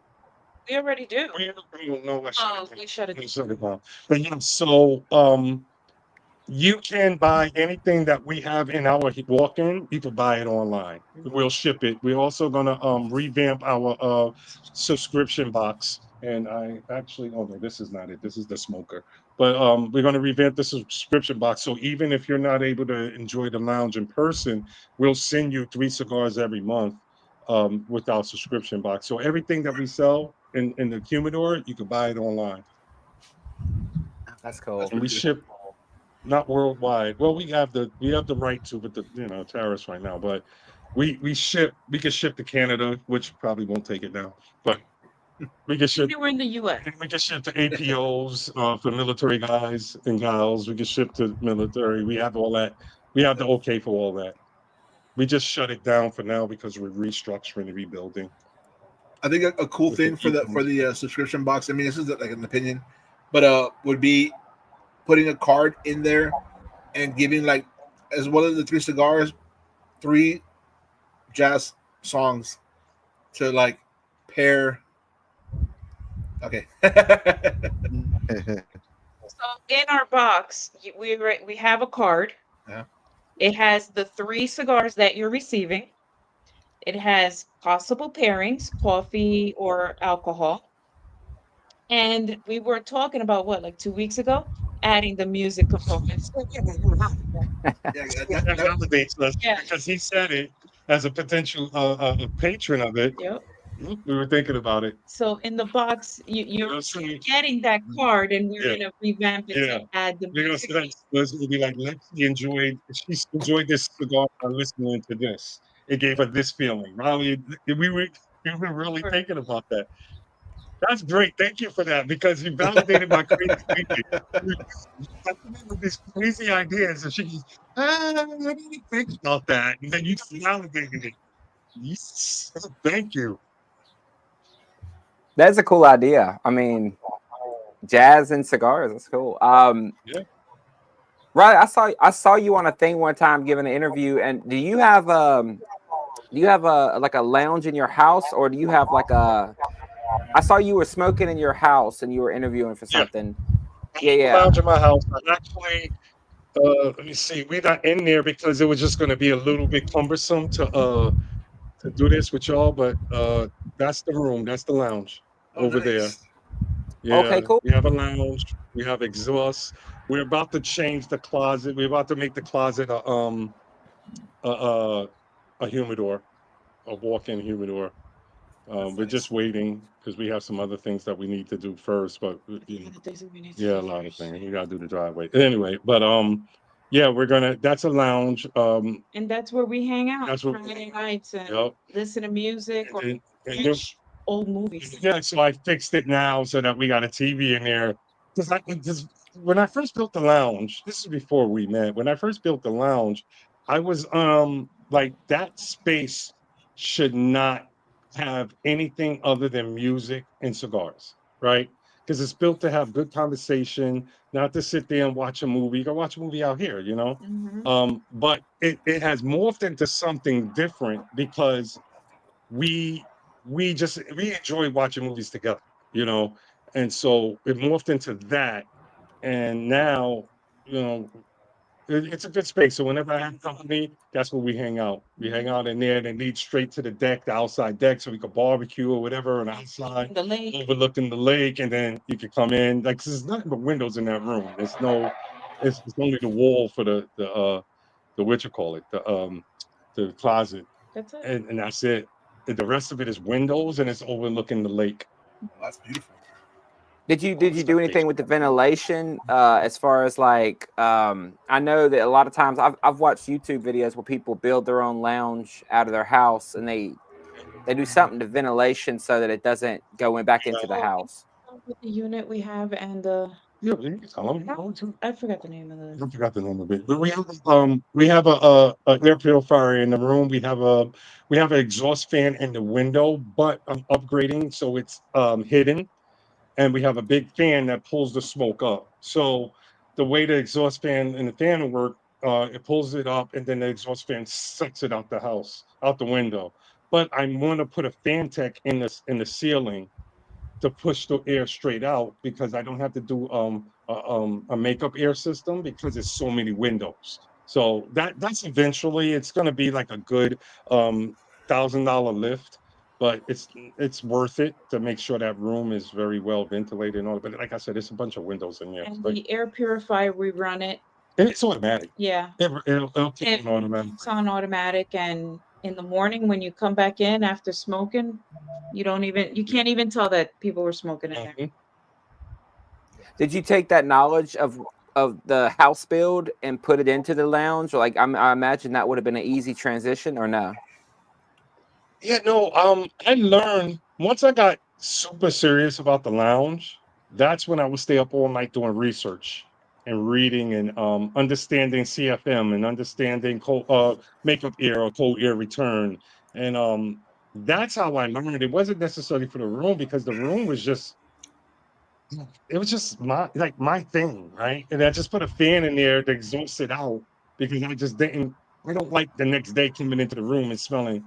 We already do. We don't know what Oh, we shut it. shut it down. But yeah, so you can buy anything that we have in our walk-in. You can buy it online. We'll ship it. We're also gonna revamp our subscription box. And I actually, oh no, this is not it. This is the smoker. But we're gonna revamp the subscription box. So even if you're not able to enjoy the lounge in person, we'll send you 3 cigars every month with our subscription box. So everything that we sell in the humidor, you can buy it online. That's That's cool. And we pretty good. ship not worldwide. Well, we have the right to with the tariffs right now, but we can ship to Canada, which probably won't take it now, but we can ship Anywhere in the U.S. we can ship to APOs for military guys and gals. We can ship to military. We have all that We have the okay for all that. We just shut it down for now because we're restructuring and rebuilding. I think a cool With the thing for the e-commerce. subscription box. I mean, this is like an opinion, but would be putting a card in there and giving like as well as the 3 cigars, 3 jazz songs to like pair. Okay. So in our box, we have a card. Yeah. It has the 3 cigars that you're receiving. It has possible pairings, coffee or alcohol. And we were talking about what, like 2 weeks ago, adding the music components. Yeah, That validates us Yeah. because he said it as a potential patron of it. Yep. We were thinking about it. So in the box, We're gonna you're say, getting that card, and we're yeah, gonna revamp it yeah. to add the We're gonna music. say that it's gonna be like Lexi enjoyed. She's enjoyed this cigar by listening to this. It gave her this feeling. Riley, we were really thinking about that. That's great. Thank you for that because you validated my crazy thinking. I come in with these crazy ideas, and she goes, I didn't think about that. And then you validated it. Yes. Thank you. That's a cool idea. I mean, jazz and cigars. That's cool. Yeah. Right. I saw you on a thing one time giving an interview. And do you have a like a lounge in your house, or do you have like a? I saw you were smoking in your house and you were interviewing for Yeah. something. I Yeah, have a yeah. lounge in my house. I actually, let me see, we're not in there because it was just going to be a little bit cumbersome to do this with y'all, but that's the room, that's the lounge oh, over there. nice. Okay, Yeah, cool. we have a lounge, we have exhaust. We're about to change the closet. We're about to make the closet a, a humidor, a walk-in humidor. That's We're just nice. waiting because we have some other things that we need to do first, but you know, yeah, a lot of things. We gotta do the driveway. Anyway, but yeah, that's a lounge. And that's where we hang out That's what Friday nights and yep. listen to music And or then and then watch old movies. yeah, so I fixed it now so that we got a TV in there. Because when I first built the lounge, this is before we met. When I first built the lounge, I was like that space should not have anything other than music and cigars, right? Because it's built to have good conversation, not to sit there and watch a movie. You can watch a movie out here, you know. Mhm. But it has morphed into something different because we we enjoy watching movies together, you know, and so it morphed into that, and now you know it's a good space. So whenever I have company, that's where we hang out. We hang out in there, and it leads straight to the deck, the outside deck, so we could barbecue or whatever, and outside The lake. overlooking the lake, and then you could come in. Like 'cause there's nothing but windows in that room. There's no, it's only the wall for the what you call it, the closet, That's it. and that's it. And the rest of it is windows, and it's overlooking the lake. Oh, that's beautiful. Did you do anything with the ventilation as far as like I know that a lot of times I've watched YouTube videos where people build their own lounge out of their house and they do something to ventilation so that it doesn't go in back into the Oh, house. with the unit we have and Yeah, you can tell 'em. I forgot the name of I the. forgot the name of it, but we have a air purifier in the room. We have an exhaust fan in the window, but I'm upgrading so it's hidden, and we have a big fan that pulls the smoke up. So the way the exhaust fan and the fan work, it pulls it up, and then the exhaust fan sucks it out the house, out the window. But I want to put a fan tech in the ceiling to push the air straight out because I don't have to do a makeup air system because there's so many windows. So that's eventually it's going to be like a good $1,000 lift, but it's worth it to make sure that room is very well ventilated and all. But like I said, it's a bunch of windows in there. And But the air purifier, we run it. it's automatic. Yeah. It'll kick It on automatic. It's on automatic, and in the morning when you come back in after smoking, you can't even tell that people were smoking in there. Mhm. Did you take that knowledge of the house build and put it into the lounge? Or like I imagine that would have been an easy transition, or no? Yeah, no, I learned once I got super serious about the lounge, that's when I would stay up all night doing research and reading and understanding CFM and understanding makeup air or cold air return. And that's how I learned. It wasn't necessarily for the room because the room was just, it was just my thing, right? And I just put a fan in there to exhaust it out because I don't like the next day coming into the room and smelling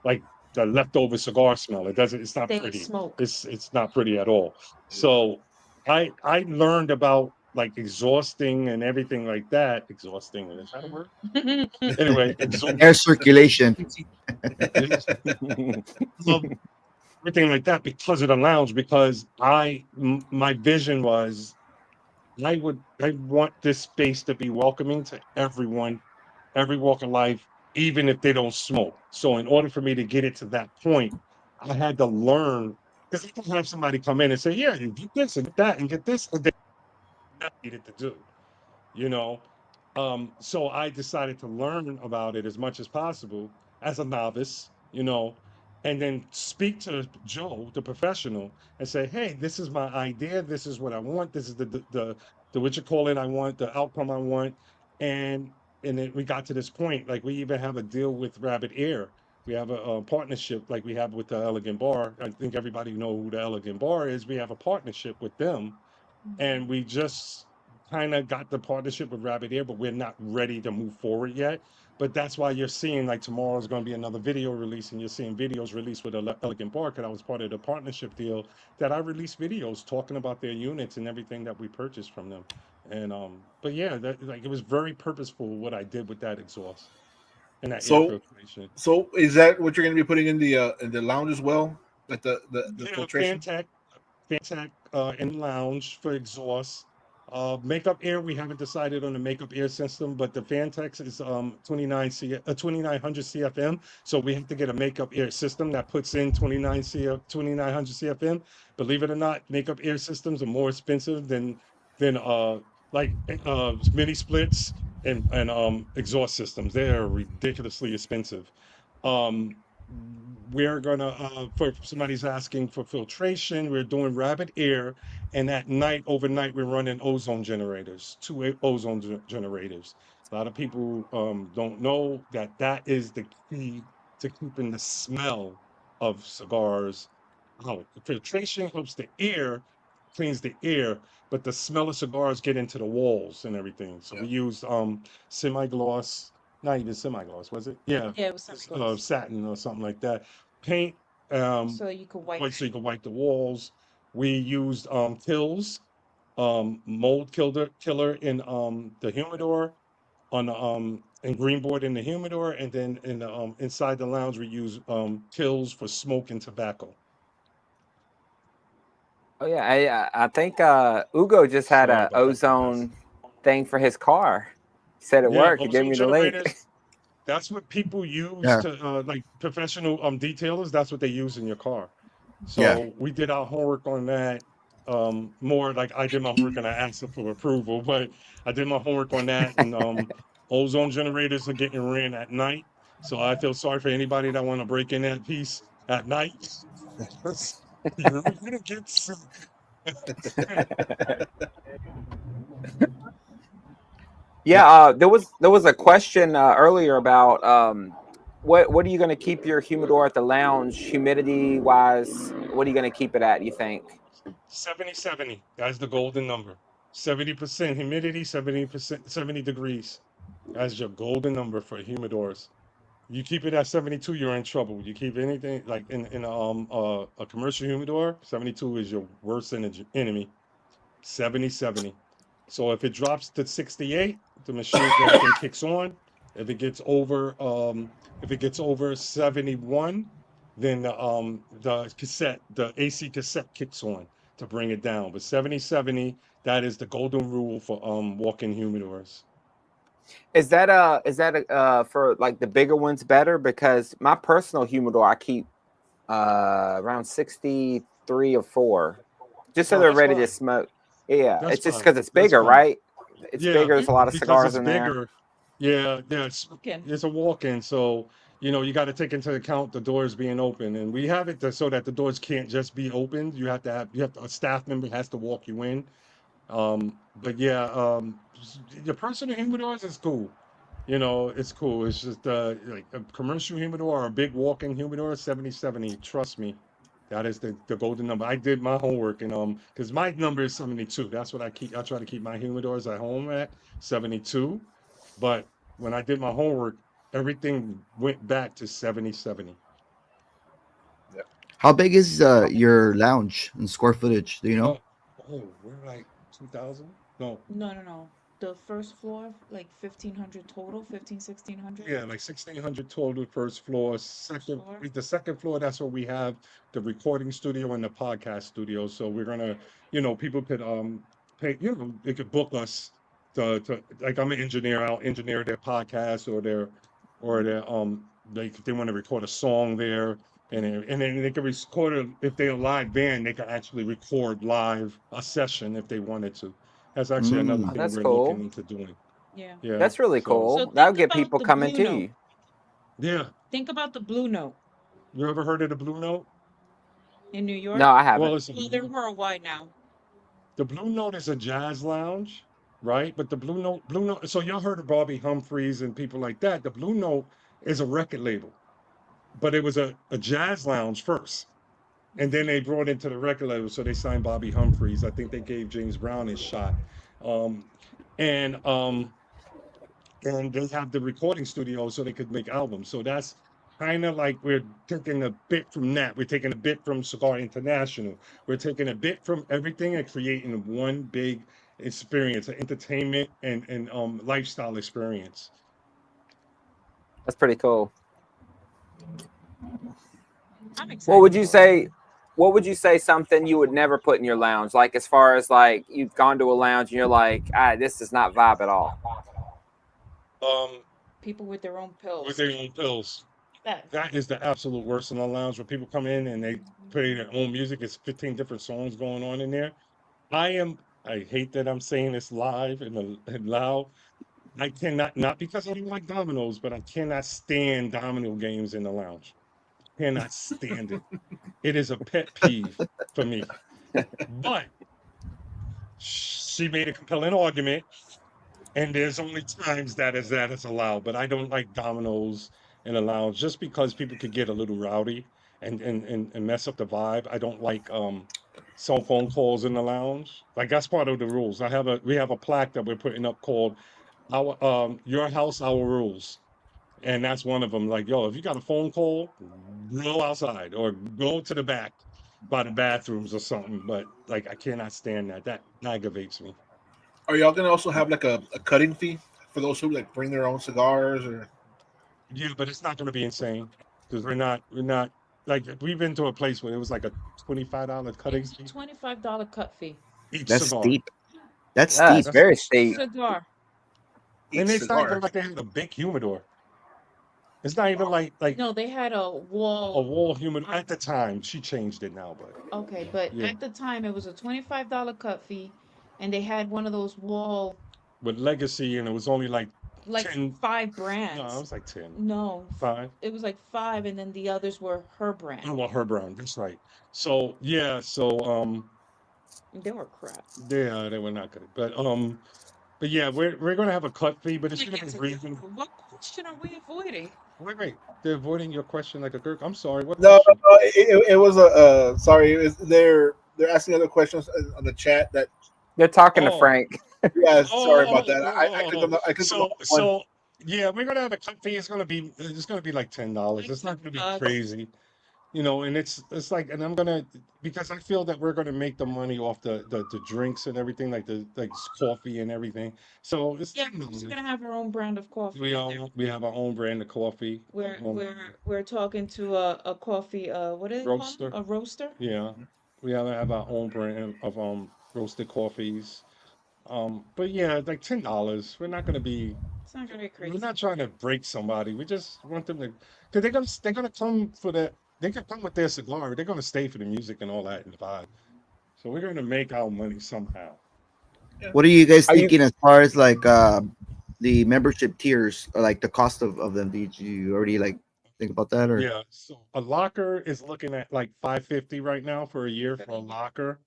like the leftover cigar smell. It's not They pretty. smoke. It's not pretty at all. So I learned about like exhausting and everything like that. Exhausting, is that a word? Anyway, Air circulation. everything like that because of the lounge. Because my vision was I want this space to be welcoming to everyone, every walk of life, even if they don't smoke. So in order for me to get it to that point, I had to learn because I can have somebody come in and say, "Yeah, you get this and get that and get this," and they needed to do, you know. So I decided to learn about it as much as possible as a novice, and then speak to Joe, the professional, and say, "Hey, this is my idea. This is what I want. This is the what you call it. I want the outcome I want." And and then we got to this point. Like we even have a deal with Rabbit Air. We have a partnership like we have with the Elegant Bar. I think everybody know who the Elegant Bar is. We have a partnership with them, and we just kind of got the partnership with Rabbit Air, but we're not ready to move forward yet. But that's why you're seeing like tomorrow is going to be another video release, and you're seeing videos released with Elegant Bar because I was part of the partnership deal that I released videos talking about their units and everything that we purchased from them. And but yeah, that like it was very purposeful what I did with that exhaust and that air So, filtration. so is that what you're going to be putting in the lounge as well, like the Yeah, filtration? Fantech in lounge for exhaust. Makeup air, we haven't decided on the makeup air system, but the Fantex is 2900 CFM. So we have to get a makeup air system that puts in 2900 CFM. Believe it or not, makeup air systems are more expensive than like mini splits and exhaust systems. They are ridiculously expensive. Um, we're gonna for somebody's asking for filtration, we're doing Rabbit Air, and at night, overnight, we're running ozone generators, ozone generators. A lot of people don't know that that is the key to keeping the smell of cigars out. The filtration helps the air, cleans the air, but the smell of cigars get into the walls and everything. So Yeah. we used semi-gloss, not even semi-gloss, was it? Yeah, Yeah, it was semi-gloss. satin or something like that. Paint, So you could wipe. so you can wipe the walls. We used kills, mold killer in the humidor on the and greenboard in the humidor, and then in the inside the lounge we use kills for smoke and tobacco. Oh yeah, I think Ugo just had Sorry a about that, guys. ozone thing for his car. He said it Yeah, worked. He gave ozone me the link. generators. That's what people use Yeah, to like professional detailers. That's what they use in your car. yeah. So we did our homework on that. More like I did my homework and I asked them for approval, but I did my homework on that. And ozone generators are getting ran at night. So I feel sorry for anybody that want to break in that piece at night. You're gonna get sick. Yeah, there was a question earlier about what are you going to keep your humidor at the lounge humidity wise? What are you going to keep it at? You think? 70/70. That's the golden number. 70% humidity, 70%, 70 degrees. That's your golden number for humidors. You keep it at 72, you're in trouble. You keep anything like in a commercial humidor, 72 is your worst enemy. 70/70. So if it drops to 68, the machine everything kicks on. If it gets over if it gets over 71, then the AC cassette kicks on to bring it down. But 70/70, that is the golden rule for walk-in humidors. Is that for like the bigger ones better? Because my personal humidor I keep around 63 or 4, just so No, they're that's ready to fine. smoke. Yeah, That's it's just fine. because it's That's bigger, fine. right? It's Yeah, bigger. There's a lot of because cigars it's in there. bigger. Yeah, Walk-in. it's a walk-in, so you got to take into account the doors being open, and we have it so that the doors can't just be opened. You have to a staff member has to walk you in. But yeah, the personal humidors is cool. It's cool. It's just like a commercial humidor or a big walk-in humidor, 7070. Trust me, that is the golden number. I did my homework and because my number is 72. That's what I keep. I try to keep my humidors at home at 72. But when I did my homework, everything went back to 7070. Yeah. How big is your lounge in square footage? Do you know? Oh, we're like 2000. No, No, no, no. The first floor, like 1,500 total, 15, 1,600. yeah, like 1600 total first floor. First floor. The second floor, that's where we have the recording studio and the podcast studio. So we're gonna, people could pay, they could book us to like I'm an engineer, I'll engineer their podcast or their like if they want to record a song there and then they can record it if they're a live band, they can actually record live a session if they wanted to. That's actually another Mm. Oh, thing that's we're looking cool. into doing. Yeah. Yeah. That's really So So cool. That'll think get about people the coming Blue to Note. you. yeah. Think about the Blue Note You ever heard of the Blue Note? in New No, York. I Well, haven't. listen, Well, they're worldwide now. the Blue Note is a jazz lounge, right? But the Blue Note. So y'all heard of Bobby Humphreys and people like that. The Blue Note is a record label, but it was a jazz lounge first, and then they brought into the record label. So they signed Bobby Humphreys. I think they gave James Brown his shot, um, and they have the recording studio so they could make albums. So that's kind of like we're taking a bit from that. We're taking a bit from Cigar International. We're taking a bit from everything and creating one big experience, an entertainment and lifestyle experience. That's pretty cool. I'm What would excited you for it. say? What would you say something you would never put in your lounge? Like as far as like you've gone to a lounge and you're like, this does not vibe at all. Um, People with their own with pills. their own pills. That. That is the absolute worst in the lounge where people come in and they play their own music. It's 15 different songs going on in there. I hate that I'm saying this live and loud. I cannot, not because I don't like dominoes, but I cannot stand domino games in the lounge. Cannot stand it. It is a pet peeve for me. But she made a compelling argument, and there's only times that is allowed. But I don't like dominoes in the lounge just because people could get a little rowdy and mess up the vibe. I don't like cell phone calls in the lounge. Like that's part of the rules. We have a plaque that we're putting up called our your house, our rules. And that's one of them. Like, yo, if you got a phone call, go outside or go to the back by the bathrooms or something. But like, I cannot stand that. That aggravates me. Are y'all gonna also have like a cutting fee for those who like bring their own cigars or? Yeah, but it's not going to be insane because we're not like we've been to a place where it was like a $25 cutting It's a fee $25 cut fee. each That's cigar. steep. That's Yeah, it's steep. That's very Each steep. cigar. and Each it's not even cigar. like they had a big humidor. It's not even like No, they had a a wall. wall humidor at the time. She changed it now, but Okay, but yeah, at the time it was a $25 cut fee, and they had one of those wall, with Legacy, and it was only like like 10. five No, it brands. was like 10. No, 5. it was like five, and then the others were her brand. Oh, well, her brown. That's right. So yeah, They were crap. they were not good. But yeah, we're gonna have a cut fee, but it's Gonna gonna get be to reasonable. what question are we avoiding? Wait. They're avoiding your question like a jerk. I'm sorry. What No, no, question? no, it was a sorry. They're asking other questions on the chat. That They're talking to Oh, Frank. yeah, sorry about that. I clicked oh. on I clicked on the So wrong one. so yeah, we're gonna have a cut fee. It's gonna be like $10. Like It's not ten gonna be bucks. crazy. And it's like, and I'm gonna because I feel that we're gonna make the money off the drinks and everything, like coffee and everything. So it's Yeah, $10. she's gonna have her own brand of coffee in there. We have our own brand of coffee, We're talking to a coffee, what do they call them? roaster. A roaster? Yeah, we have our own brand of roasted coffees. But yeah, like $10. It's not gonna be We're crazy. not trying to break somebody. We just want them to, because they're gonna come for the they can come with their cigar. They're gonna stay for the music and all that and the vibe. So we're gonna make our money somehow. Yeah. What are you guys Are you? thinking as far as like the membership tiers or like the cost of them? Did you already like think about that or? Yeah. So a locker is looking at like 550 right now for a year for a locker.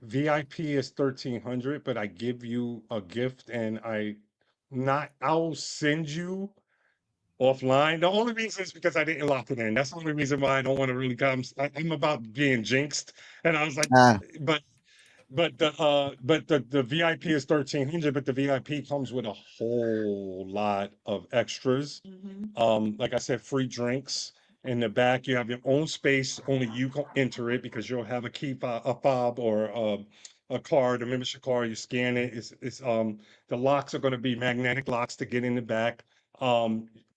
VIP is 1,300, but I give you a gift and I'll send you offline. The only reason is because I didn't lock it in. That's the only reason why I don't want to really come. I'm about being jinxed. And I was like, Ah, but the VIP is 1,300, but the VIP comes with a whole lot of extras. Hmm. Like I said, free drinks in the back. You have your own space. Only you can enter it because you'll have a key fob, a fob or a card, a membership card. You scan it. It's the locks are going to be magnetic locks to get in the back.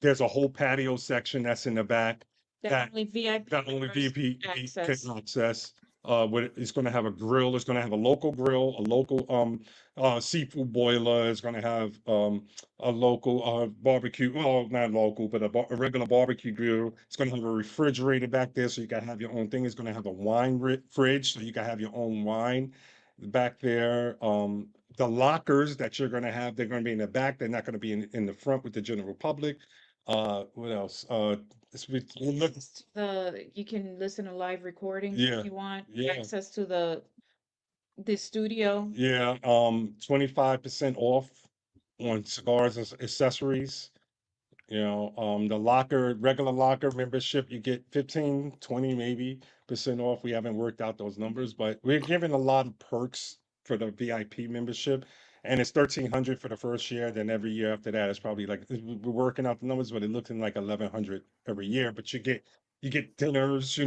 There's a whole patio section that's in the back That that only VIP that only members VP can access. access. It's going to have a grill. It's going to have a local grill, a local seafood boiler. It's going to have a local barbecue. Well, not local, but a regular barbecue grill. It's going to have a refrigerator back there, so you can have your own thing. It's going to have a wine fridge, so you can have your own wine back there. The lockers that you're going to have, they're going to be in the back. They're not going to be in the front with the general public. What else? Look, You can listen to live recordings if yeah, you want. yeah, Access to the studio. yeah. 25% off on cigars and accessories. The regular locker membership, you get 15, 20 maybe percent off. We haven't worked out those numbers, but we're giving a lot of perks for the VIP membership. And it's 1,300 for the first year. Then every year after that, it's probably like we're working out the numbers, but it looks like 1,100 every year. But you get dinners, you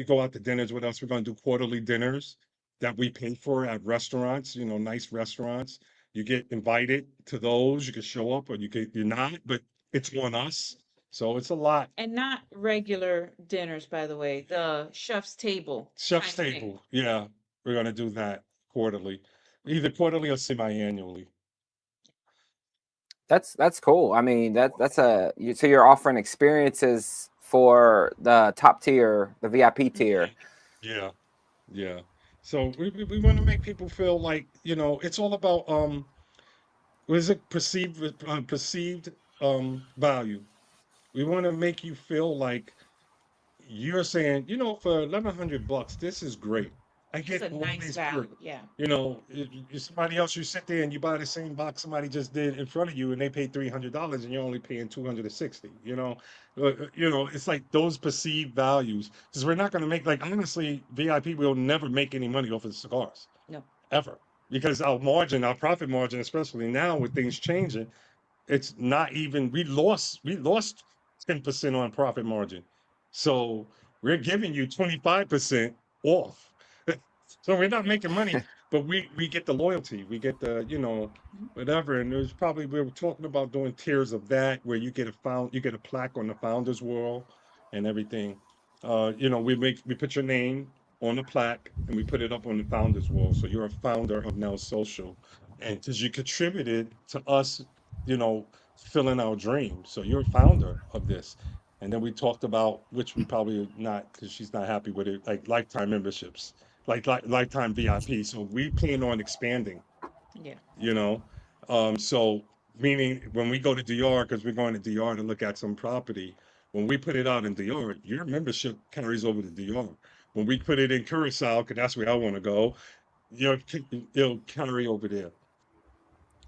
go out to dinners with us. We're gonna do quarterly dinners that we pay for at restaurants, nice restaurants. You get invited to those. You can show up or you're not, but it's on us. So it's a lot. And not regular dinners, by the way. The chef's table Chef's kind of thing. table. Yeah, we're gonna do that quarterly, either quarterly or semi-annually. That's cool. I mean, so you're offering experiences for the top tier, the VIP tier. Mhm. Yeah, yeah. So we want to make people feel like, it's all about what is it, perceived value. We want to make you feel like you're saying, for 1,100 bucks, this is great. I It's get a all nice these value. perks. Yeah. Somebody else, you sit there and you buy the same box somebody just did in front of you, and they paid $300, and you're only paying 260. It's like those perceived values. Because we're not going to make, like, honestly, VIP will never make any money off of the cigars No. ever, because our profit margin, especially now with things changing, it's not even we lost 10% on profit margin. So we're giving you 25% off. So we're not making money, but we get the loyalty. We get the, Mhm. whatever. And there's probably we were talking about doing tiers of that where you get a plaque on the founders wall and everything. We put your name on the plaque and we put it up on the founders wall. So you're a founder of Nell Social. And because you contributed to us, you know, fulfilling our dream. So you're a founder of this. And then we talked about, which we probably not, because she's not happy with it, like lifetime memberships, like lifetime VIP. So we plan on expanding, Yeah. you know. So meaning when we go to DR, because we're going to DR to look at some property, when we put it out in DR, your membership carries over to DR. When we put it in Curacao, because that's where I want to go, your it'll carry over there.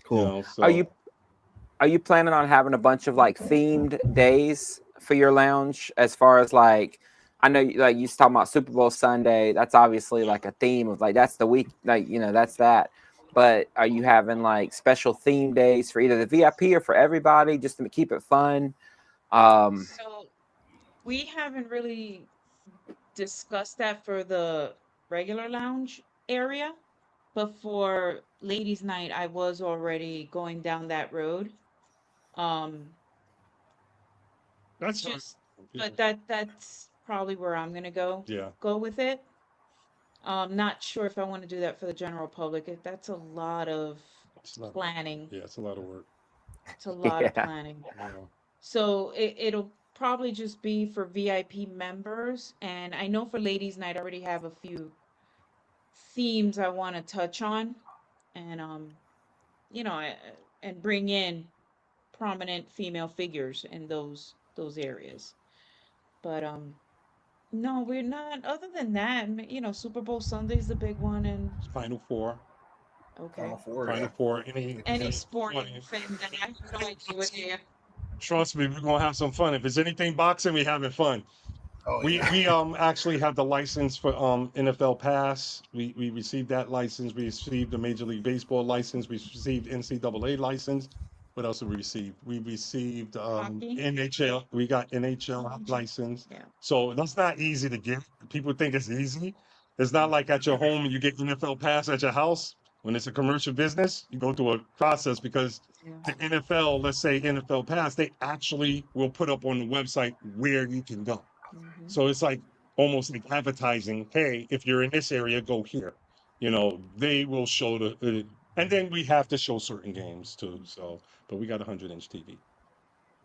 cool. Are So you are you planning on having a bunch of like themed days for your lounge? As far as like, I know like you was talking about Super Bowl Sunday. That's obviously like a theme of like that's the week, like that's that. But are you having like special theme days for either the VIP or for everybody, just to keep it fun? Um, So we haven't really discussed that for the regular lounge area, but for ladies' night, I was already going down that road. Um, that's just, yeah, but that's probably where I'm gonna yeah, go with it. Not sure if I want to do that for the general public. That's a lot of it's not, planning. yeah, it's a lot of work. It's a lot of yeah. planning. Yeah. So it'll probably just be for VIP members. And I know for ladies' night, I already have a few themes I want to touch on, and you know, I, and bring in prominent female figures in those areas. But No, we're not. Other than that, Super Bowl Sunday's the big one, and Final Four. okay. Final Four, Final yeah. Four. Any Any sporting funny. thing that I have no idea what they are. Trust me, we're gonna have some fun. If it's anything boxing, we having fun. Oh We yeah. we actually have the license for NFL Pass. We received that license. We received the Major League Baseball license. We received NCAA license. What else did we receive? We received Hockey. NHL. We got NHL license. Yeah. So that's not easy to get. People think it's easy. It's not like at your home and you get NFL Pass at your house. When it's a commercial business, you go through a process because Yeah. the NFL, let's say NFL Pass, they actually will put up on the website where you can go. Mhm. So it's like almost like advertising. Hey, if you're in this area, go here. They will show and then we have to show certain games too. So, but we got a 100-inch TV.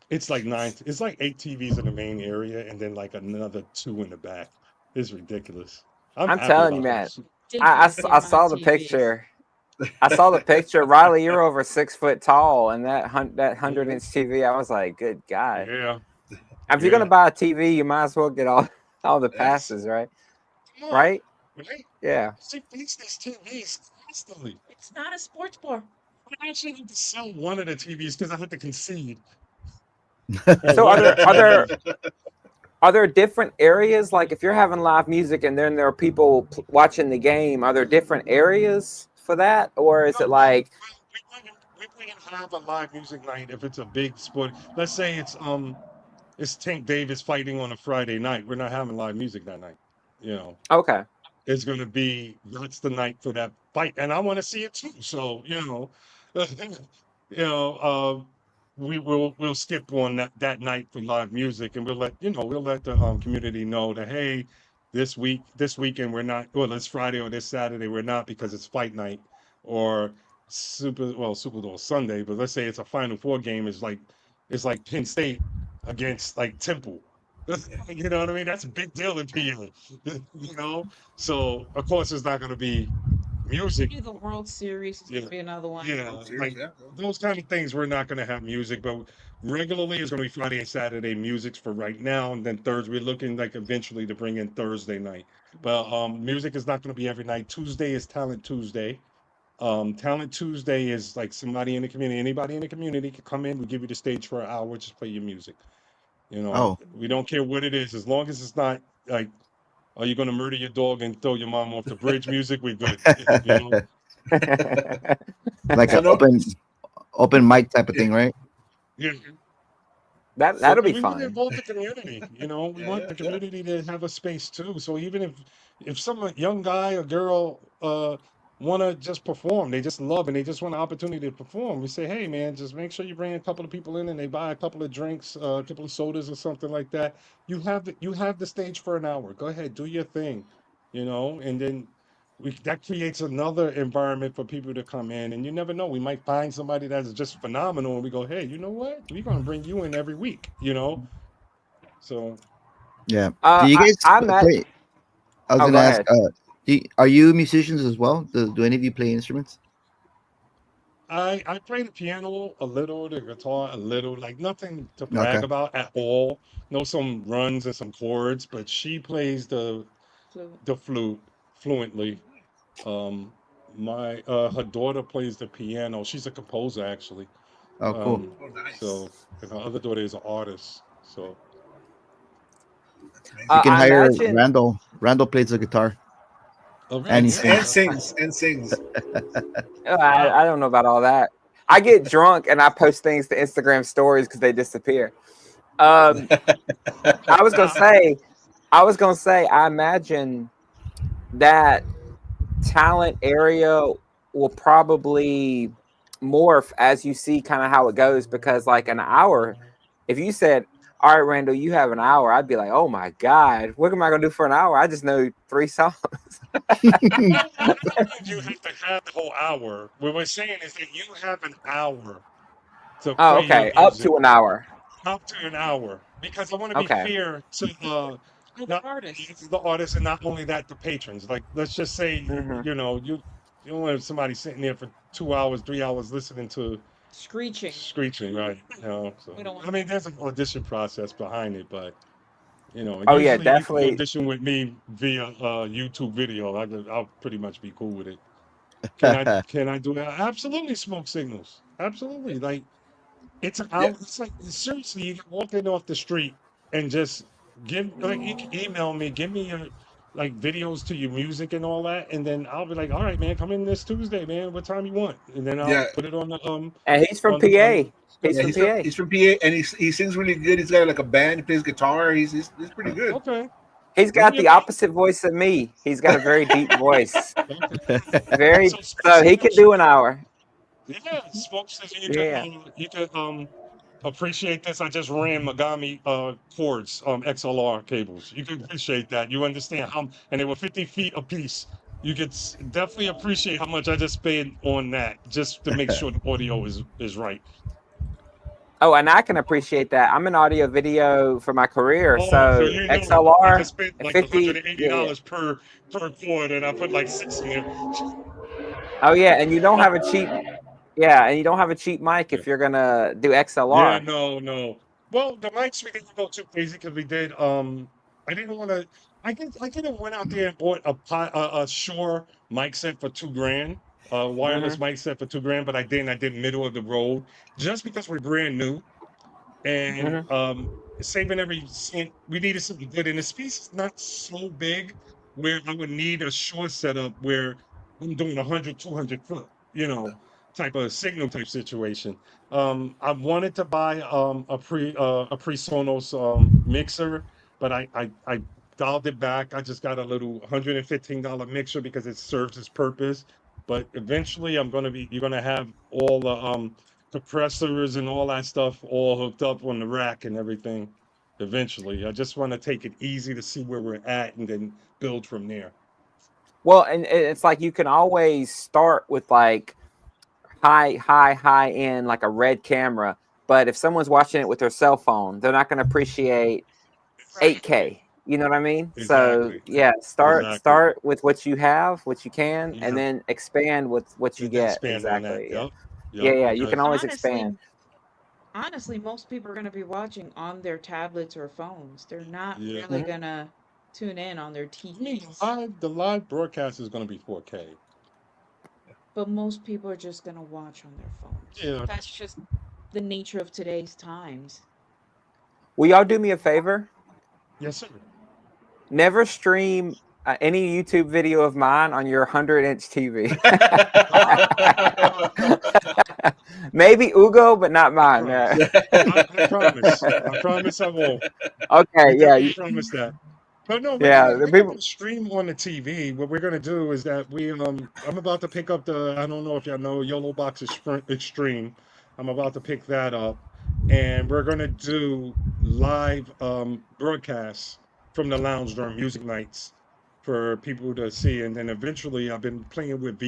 It's like it's like 8 TVs in the main area, and then like another two in the back. It's ridiculous. I'm I'm happy telling you, about man. this. Ridiculous the I amount of saw the TVs. picture. I saw the picture. Riley, you're over 6 foot tall, and that 100-inch TV. I was like, good God. Yeah, If you're gonna yeah. buy a TV, you might as well get all the Yes. passes, right? Come on, Right? right? Yeah. She fixed these TVs constantly. It's not a sports bar. I actually had to sell one of the TVs because I had to concede on So one of the TVs. are there different areas? Like if you're having live music and then there are people watching the game, are there different areas for that, or is No, it like we wouldn't have a live music night if it's a big sport. Let's say it's Tank Davis fighting on a Friday night. We're not having live music that night. You know, okay? it's gonna be that's the night for that fight, and I want to see it too. So we'll skip on that night for live music, and we'll let the community know that hey, this weekend we're not. Well, this Friday or this Saturday we're not because it's fight night or Super Bowl Sunday. But let's say it's a Final Four game. It's like Penn State against like Temple. You know what I mean? That's a big deal in PA. you know. So of course it's not going to be music. Maybe the World Series is Yeah, gonna be another one. yeah, World Series, like yeah. those kind of things. We're not going to have music, but regularly it's going to be Friday and Saturday musics for right now, and then Thursday we're looking like eventually to bring in Thursday night. But music is not going to be every night. Tuesday is Talent Tuesday. Talent Tuesday is like somebody in the community, anybody in the community can come in. We give you the stage for an hour, just play your music. Oh, We don't care what it is, as long as it's not like, are you going to murder your dog and throw your mom off the bridge music? We're good. You know? like So an no. open mic type of Yeah. thing, right? Yeah. That'll be We want to fun. involve the community. We Yeah, want yeah, the yeah. community to have a space too. So even if some young guy or girl want to just perform, they just love and they just want an opportunity to perform. We say, hey man, just make sure you bring a couple of people in and they buy a couple of drinks, a couple of sodas or something like that. You have the stage for an hour. Go ahead, do your thing. And then that creates another environment for people to come in, and you never know. We might find somebody that is just phenomenal, and we go, "Hey, you know what? We're gonna bring you in every week." So Yeah. Do you guys I'm at. play? I was Oh, gonna go ask. ahead. Are you musicians as well? Do any of you play instruments? I play the piano a little, the guitar a little, like nothing to Okay. brag about at all. Know some runs and some chords, but she plays the Fluid. the flute fluently. Um, my her daughter plays the piano. She's a composer actually. Oh, cool. Um, Oh, nice. so and her other daughter is an artist. So That's You amazing. can I hire imagine. Randall. Randall plays the guitar oh and really? he Yeah. And sings. sings and sings. Wow. I don't know about all that. I get drunk and I post things to Instagram stories because they disappear. Um, I was gonna Nah, say, I was gonna say, I imagine that talent area will probably morph as you see kind of how it goes because like an hour, if you said, all right, Randall, you have an hour, I'd be like, oh my God, what am I gonna do for an hour? I just know 3 songs. I don't think you have to have the whole hour. What we're saying is that you have an hour to Oh, play your okay, up music, to an hour. up to an hour, because I want to be Okay. fair to Oh, the not artists. the artists and not only that the patrons. Like let's just say Hmm. you don't want somebody sitting there for 2 hours, 3 hours listening to Screeching. screeching, right? We So don't I want mean, that. there's an audition process behind it, but You know, Oh yeah, usually you can definitely. audition with me via YouTube video. I'll pretty much be cool with it. Can I do that? Absolutely, smoke signals. Absolutely. Like it's Yeah, out. It's like seriously, you can walk in off the street and just give like you can email me, give me your like videos to your music and all that, and then I'll be like, all right, man, come in this Tuesday, man. What time you want? And then I'll yeah, put it And he's from on the PA. He's yeah. from He's from PA. PA, and he sings really good. He's got like a band. He plays guitar. He's pretty good. okay. He's Bring got your the band. opposite voice of me. He's got a very deep voice. Okay. Very So smoke so he could signals. do an hour. Yeah, smoke signals. Yeah. You could appreciate this. I just ran Megami cords, XLR cables. You can appreciate that. You understand how, and they were 50 feet a piece. You could definitely appreciate how much I just spent on that just to make sure the audio is right. Oh, and I can appreciate that. I'm in audio video for my career, Oh, so so you know, I XLR just spent like 50. $180 Yeah. per cord, and I put like six in there. Oh yeah, and you don't have a cheap. Yeah, and you don't have a cheap mic Yeah. if you're gonna do Yeah, XLR. no, no. Well, the mics we didn't go too crazy because we did. I didn't want to. I could have went out there and bought a Shure mic set for $2,000, wireless Hmm. mic set for $2,000, but I didn't. I did middle of the road just because we're brand new and Hmm. saving every cent. We needed something good, and the space is not so big where I would need a Shure setup where I'm doing 100, 200 foot, type of signal type situation. I wanted to buy a pre-Sonos mixer, but I dialed it back. I just got a little $115 mixer because it serves its purpose. But eventually, you're gonna have all the compressors and all that stuff all hooked up on the rack and everything. Eventually, I just want to take it easy to see where we're at and then build from there. Well, and it's like you can always start with like high end, like a red camera. But if someone's watching it with their cell phone, they're not going to appreciate Exactly. 8K. You know what I mean? So Exactly. yeah, Exactly. start with what you have, what you can, and Yeah. then expand with what you And then get. expand on that. Exactly. Yeah. Yep. Yeah. Yep. Yeah. You can Because always Honestly, expand. honestly, most people are going to be watching on their tablets or phones. They're not yeah. really Mhm. going to tune in on their I mean, TVs. the live broadcast is going to be 4K. But most people are just going to watch on their phones. Yeah. That's just the nature of today's times. Will y'all do me a favor? Yes, sir. Never stream any YouTube video of mine on your 100-inch TV. Maybe Ugo, but not I mine. promise. I promise. I promise I won't. Okay, We yeah, definitely promise that. But no, yeah. The we're not people. gonna stream on the TV. What we're gonna do is that I'm about to pick up I don't know if y'all know Yellow Box Extreme. I'm about to pick that up, and we're gonna do live broadcasts from the lounge during music nights for people to see. And then eventually, I've been playing with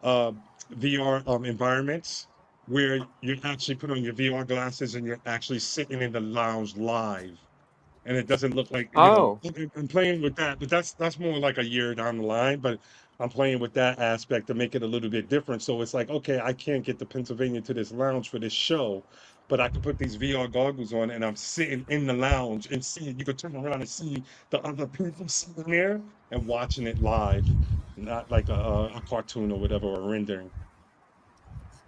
uh, VR environments where you actually put on your VR glasses and you're actually sitting in the lounge live, and it doesn't look like Oh, I'm playing with that, but that's more like a year down the line. But I'm playing with that aspect to make it a little bit different. So it's like, okay, I can't get to Pennsylvania to this lounge for this show, but I can put these VR goggles on and I'm sitting in the lounge and seeing. You could turn around and see the other people sitting there and watching it live, not like a cartoon or whatever or rendering.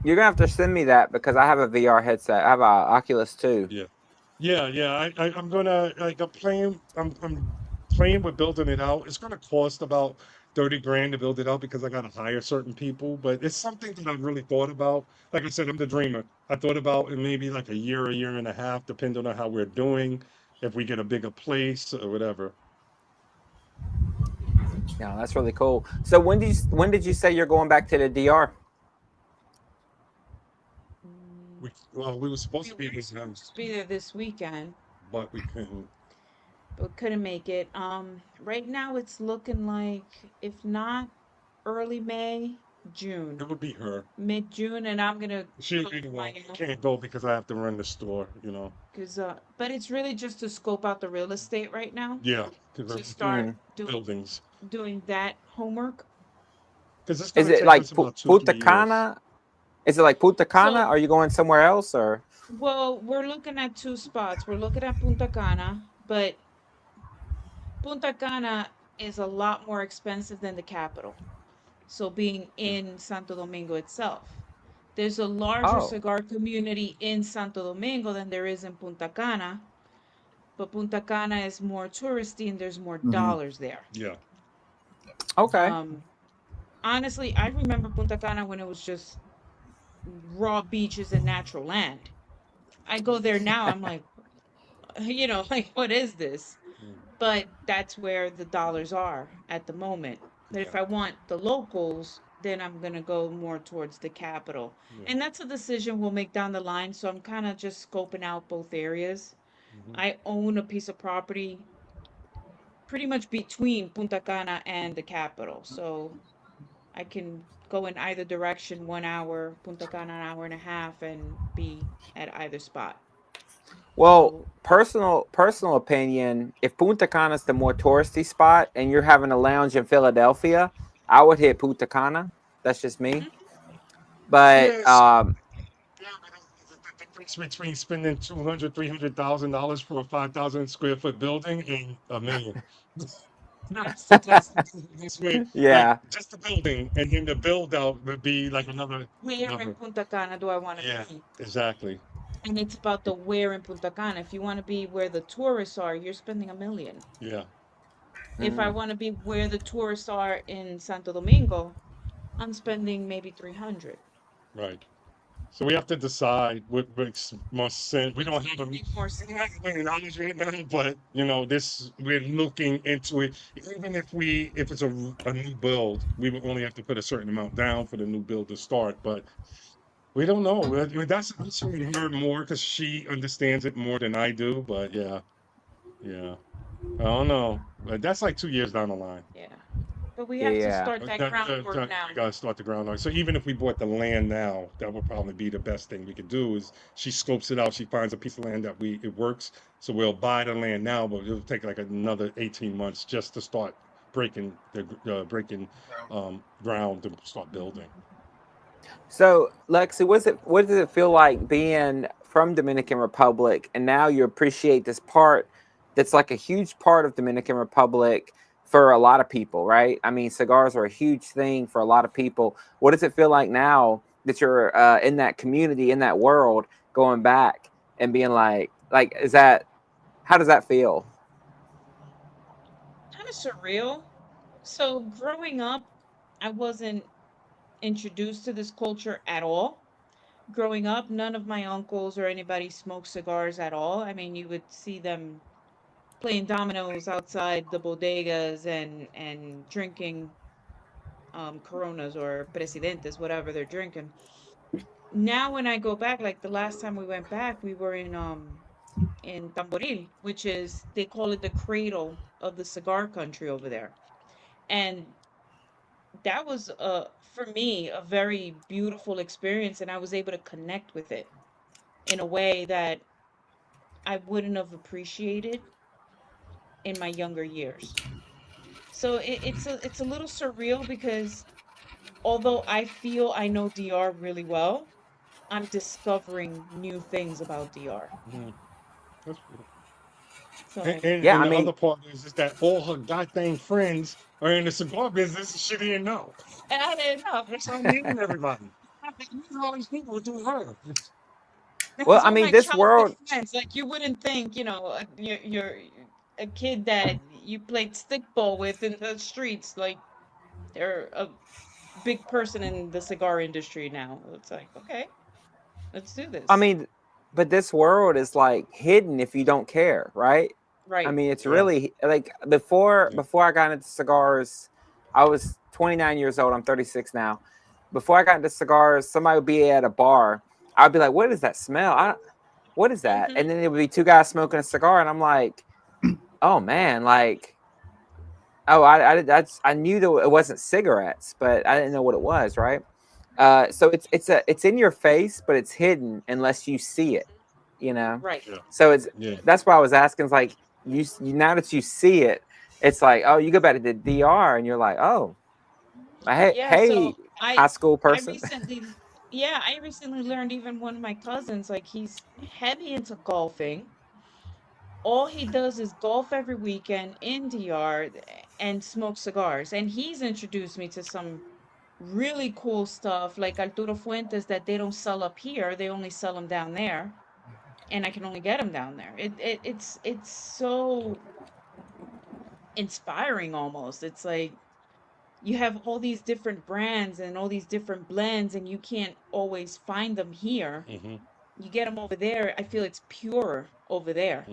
you're gonna have to send me that because I have a VR headset. I have a Oculus too. Yeah. Yeah, yeah. I'm gonna like I'm playing with building it out. It's gonna cost about 30 grand to build it out because I gotta hire certain people, but it's something that I've really thought about. Like I said, I'm the dreamer. I thought about in maybe like a year and a half, depending on how we're doing, if we get a bigger place or whatever. Yeah, that's really cool. So when did you say you're going back to the DR? Mm, We were supposed we to be were in this supposed house, to be there this weekend, but we couldn't. but couldn't make it. Right now it's looking like if not early May, June, It would be her. mid-June, and I'm gonna She'll go be the with one. my I can't go because I have to run the store. because but it's really just to scope out the real estate right now Yeah, because to of start Mhm. buildings. doing that homework. Because it's Is gonna it take like us about two, Punta 3 years. Cana? Is it like Punta Cana? So, Are you going somewhere else or? well, we're looking at two spots. We're looking at Punta Cana, but Punta Cana is a lot more expensive than the capital. So being in Santo Domingo itself, there's a larger Oh, cigar community in Santo Domingo than there is in Punta Cana, but Punta Cana is more touristy and there's more Mhm. dollars there. Yeah. okay. Um, Honestly, I remember Punta Cana when it was just raw beaches and natural land. I go there now, I'm like, like, what is this? Mm, But that's where the dollars are at the moment. But yeah. if I want the locals, then I'm going to go more towards the capital. Yeah. And that's a decision we'll make down the line. So I'm kind of just scoping out both areas. Hmm. I own a piece of property pretty much between Punta Cana and the capital. So I can go in either direction, 1 hour, Punta Cana an hour and a half, and be at either spot. Well, So, personal opinion, if Punta Cana is the more touristy spot and you're having a lounge in Philadelphia, I would hit Punta Cana. That's just me. mhm. But Yes. Yeah, but the difference between spending 200, $300,000 for a 5,000 square foot building and a million. That's way, like yeah. just the building and then the build out would be like another Where in number. Punta Cana do I want to Yeah, be? exactly. And it's about the where in Punta Cana. If you want to be where the tourists are, you're spending 1 million. Yeah, If I Mm. want to be where the tourists are in Santo Domingo, I'm spending maybe 300. right. So we have to decide what makes most sense. We What's don't have gonna a make more we don't sense? have a million dollars right now, but this we're looking into it. Even if it's a new build, we would only have to put a certain amount down for the new build to start. But we don't know. I mean, that's when we heard more because she understands it more than I do. But yeah, yeah, I don't know. But that's like 2 years down the line. Yeah. But we have to Yeah. start that groundwork now. We gotta start the ground. So even if we bought the land now, that would probably be the best thing we could do. Is she scopes it out, she finds a piece of land that it works. So we'll buy the land now, but it'll take like another 18 months just to start breaking ground to start building. So, Lexi, what does it feel like being from Dominican Republic and now you appreciate this part that's like a huge part of Dominican Republic for a lot of people, right? I mean, cigars are a huge thing for a lot of people. What does it feel like now that you're in that community, in that world, going back and being like, is that how does that feel? Kind of surreal. So growing up, I wasn't introduced to this culture at all. Growing up, none of my uncles or anybody smoked cigars at all. I mean, you would see them playing dominoes outside the bodegas and drinking Coronas or Presidentes, whatever they're drinking. Now, when I go back, like the last time we went back, we were in Tamboril, which is they call it the cradle of the cigar country over there, and that was for me a very beautiful experience, and I was able to connect with it in a way that I wouldn't have appreciated in my younger years. So it's a little surreal because although I feel I know DR really well, I'm discovering new things about DR. Mhm. That's cool. And, So, and Yeah, and I the mean, other part is that all her goddamn friends are in the cigar business. And she didn't know. and I didn't know. That's how I'm meeting everybody. I'm like, these are all these people do her. That well, was I all mean, my this childhood world. friends. Like you wouldn't think, you're a kid that you played stickball with in the streets. Like they're a big person in the cigar industry now. It's like, okay, let's do I this. mean, but this world is like hidden if you don't care, right? I Right. mean, it's Yeah, really like before yeah. before I got into cigars, I was 29 years old. I'm 36 now. Before I got into cigars, somebody would be at a bar. I'd be like, "What is that smell? What is that?" Mm-hmm. And then it would be two guys smoking a cigar, and I'm like, "Oh man, like, oh, I knew that it wasn't cigarettes, but I didn't know what it was, right?" So it's in your face, but it's hidden unless you see it, you know. Right. Yeah, So it's yeah. that's why I was asking. It's like you now that you see it, it's like, oh, you go back to the DR and you're like, oh, Yeah. hey, So high school I person. recently, yeah, I recently learned even one of my cousins, like he's heavy into golfing. all he does is golf every weekend in DR and smoke cigars. And he's introduced me to some really cool stuff like Arturo Fuentes that they don't sell up here. They only sell them down there, and I can only get them down there. It's so inspiring almost. It's like you have all these different brands and all these different blends, and you can't always find them here. Mm-hmm. You get them over there. I feel it's purer over there.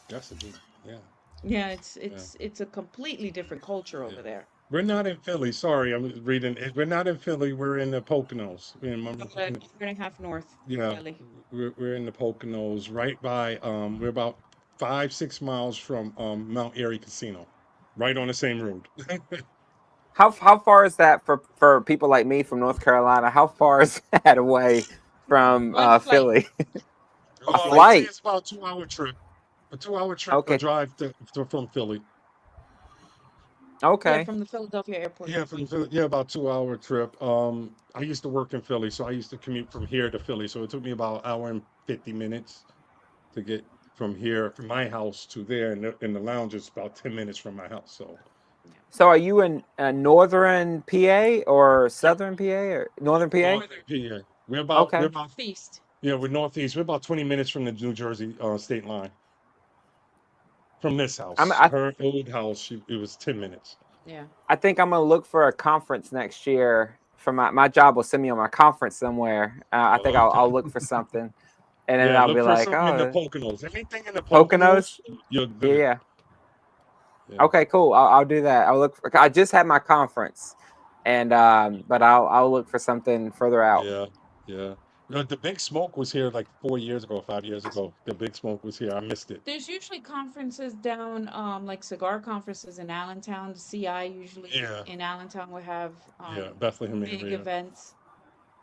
That's a good. Yeah. Yeah, Yeah. it's a completely different culture Yeah. over there. We're not in Philly. Sorry, I'm reading. We're not in Philly. We're in the Poconos. About an hour and a half north Yeah, Philly. we're in the Poconos, right by. We're about 5-6 miles from Mount Airy Casino, right on the same road. How far is that for people like me from North Carolina? How far is that away from One flight. Philly? A I'd say flight. it's about a 2 hour trip. A 2 hour trip, a Okay. drive from Philly. Yeah, Okay. from the Philadelphia airport. Yeah, from Philly, yeah, about 2 hour trip. I used to work in Philly, so I used to commute from here to Philly. So it took me about an hour and 50 minutes to get from here, from my house to there. In the lounge, it's about 10 minutes from my house. So So are you in northern PA or yep, southern PA or northern PA? northern PA. We're Okay. about Feast. yeah, we're northeast. We're about 20 minutes from the New Jersey state line. From this I'm house, I, her old house, it was 10 minutes. Yeah. I think I'm gonna look for a conference next year. For my job will send me on my conference somewhere. I think Oh, I'll okay. look for something, and then Yeah, I'll look be for like, something in the oh, Poconos. Anything in the Poconos. Poconos, you're Yeah, good. yeah. Yeah, Okay, cool. I'll do that. I'll look. I just had my conference, and but I'll look for something further out. yeah, yeah. The Big Smoke was here like 4 years ago, 5 years ago. The Big Smoke was here. I missed it. There's usually conferences down, like cigar conferences in Allentown. The CI usually Yeah, in Allentown will have yeah. Bethlehem big area. events.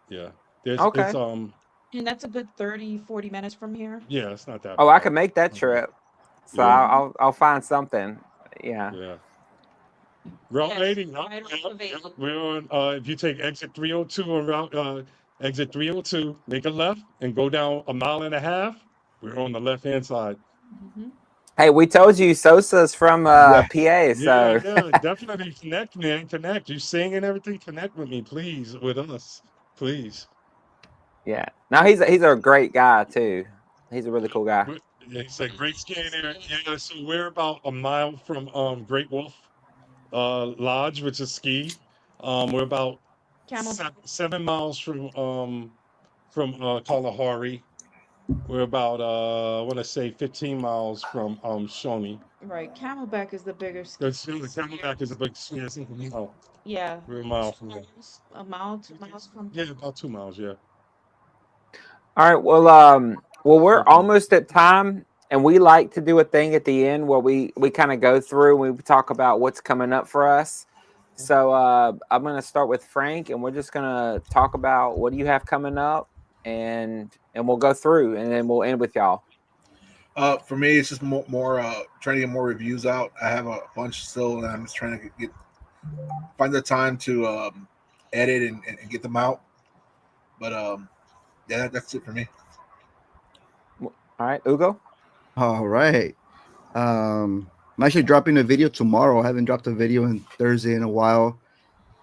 Yeah. There's it's Okay. And that's a good 30, 40 minutes from here. yeah, it's not that Oh, I bad. can make that Not bad. trip. So Yeah, I'll find something. Yeah. yeah. Route Yes, 80. Yep, right off yep, of yep. 80. We're on. If you take exit 302 on route exit 302, make a left and go down a mile and a half. We're on the left hand side. Hmm. Hey, we told you Sosa's from Yeah. PA, Yeah, so yeah, definitely connect, man. Connect. You sing and everything. Connect with me, please. With us, please. yeah. Now he's a great guy too. He's a really cool guy. Yeah, he said great skin there. Yeah, so we're about a mile from Great Wolf Lodge, which is ski. We're about Camel, 7 miles from Kalahari. We're about I want to say 15 miles from Shawnee. right. Camelback is the bigger ski That's the place here. Camelback is a big ski. I think a mile. Yeah, We're a mile 2 from there. miles, a mile, 2 miles from. Yeah, about 2 miles. Yeah. All right. Well, we're almost at time, and we like to do a thing at the end where we kind of go through and we talk about what's coming up for us. So I'm gonna start with Frank, and we're just gonna talk about what do you have coming up, and we'll go through, and then we'll end with y'all. For me, it's just more trying to get more reviews out. I have a bunch still, and I'm just trying to find the time to edit and get them out. But yeah, that's it for me. All right, Ugo. All right. I'm actually dropping a video tomorrow. I haven't dropped a video on Thursday in a while.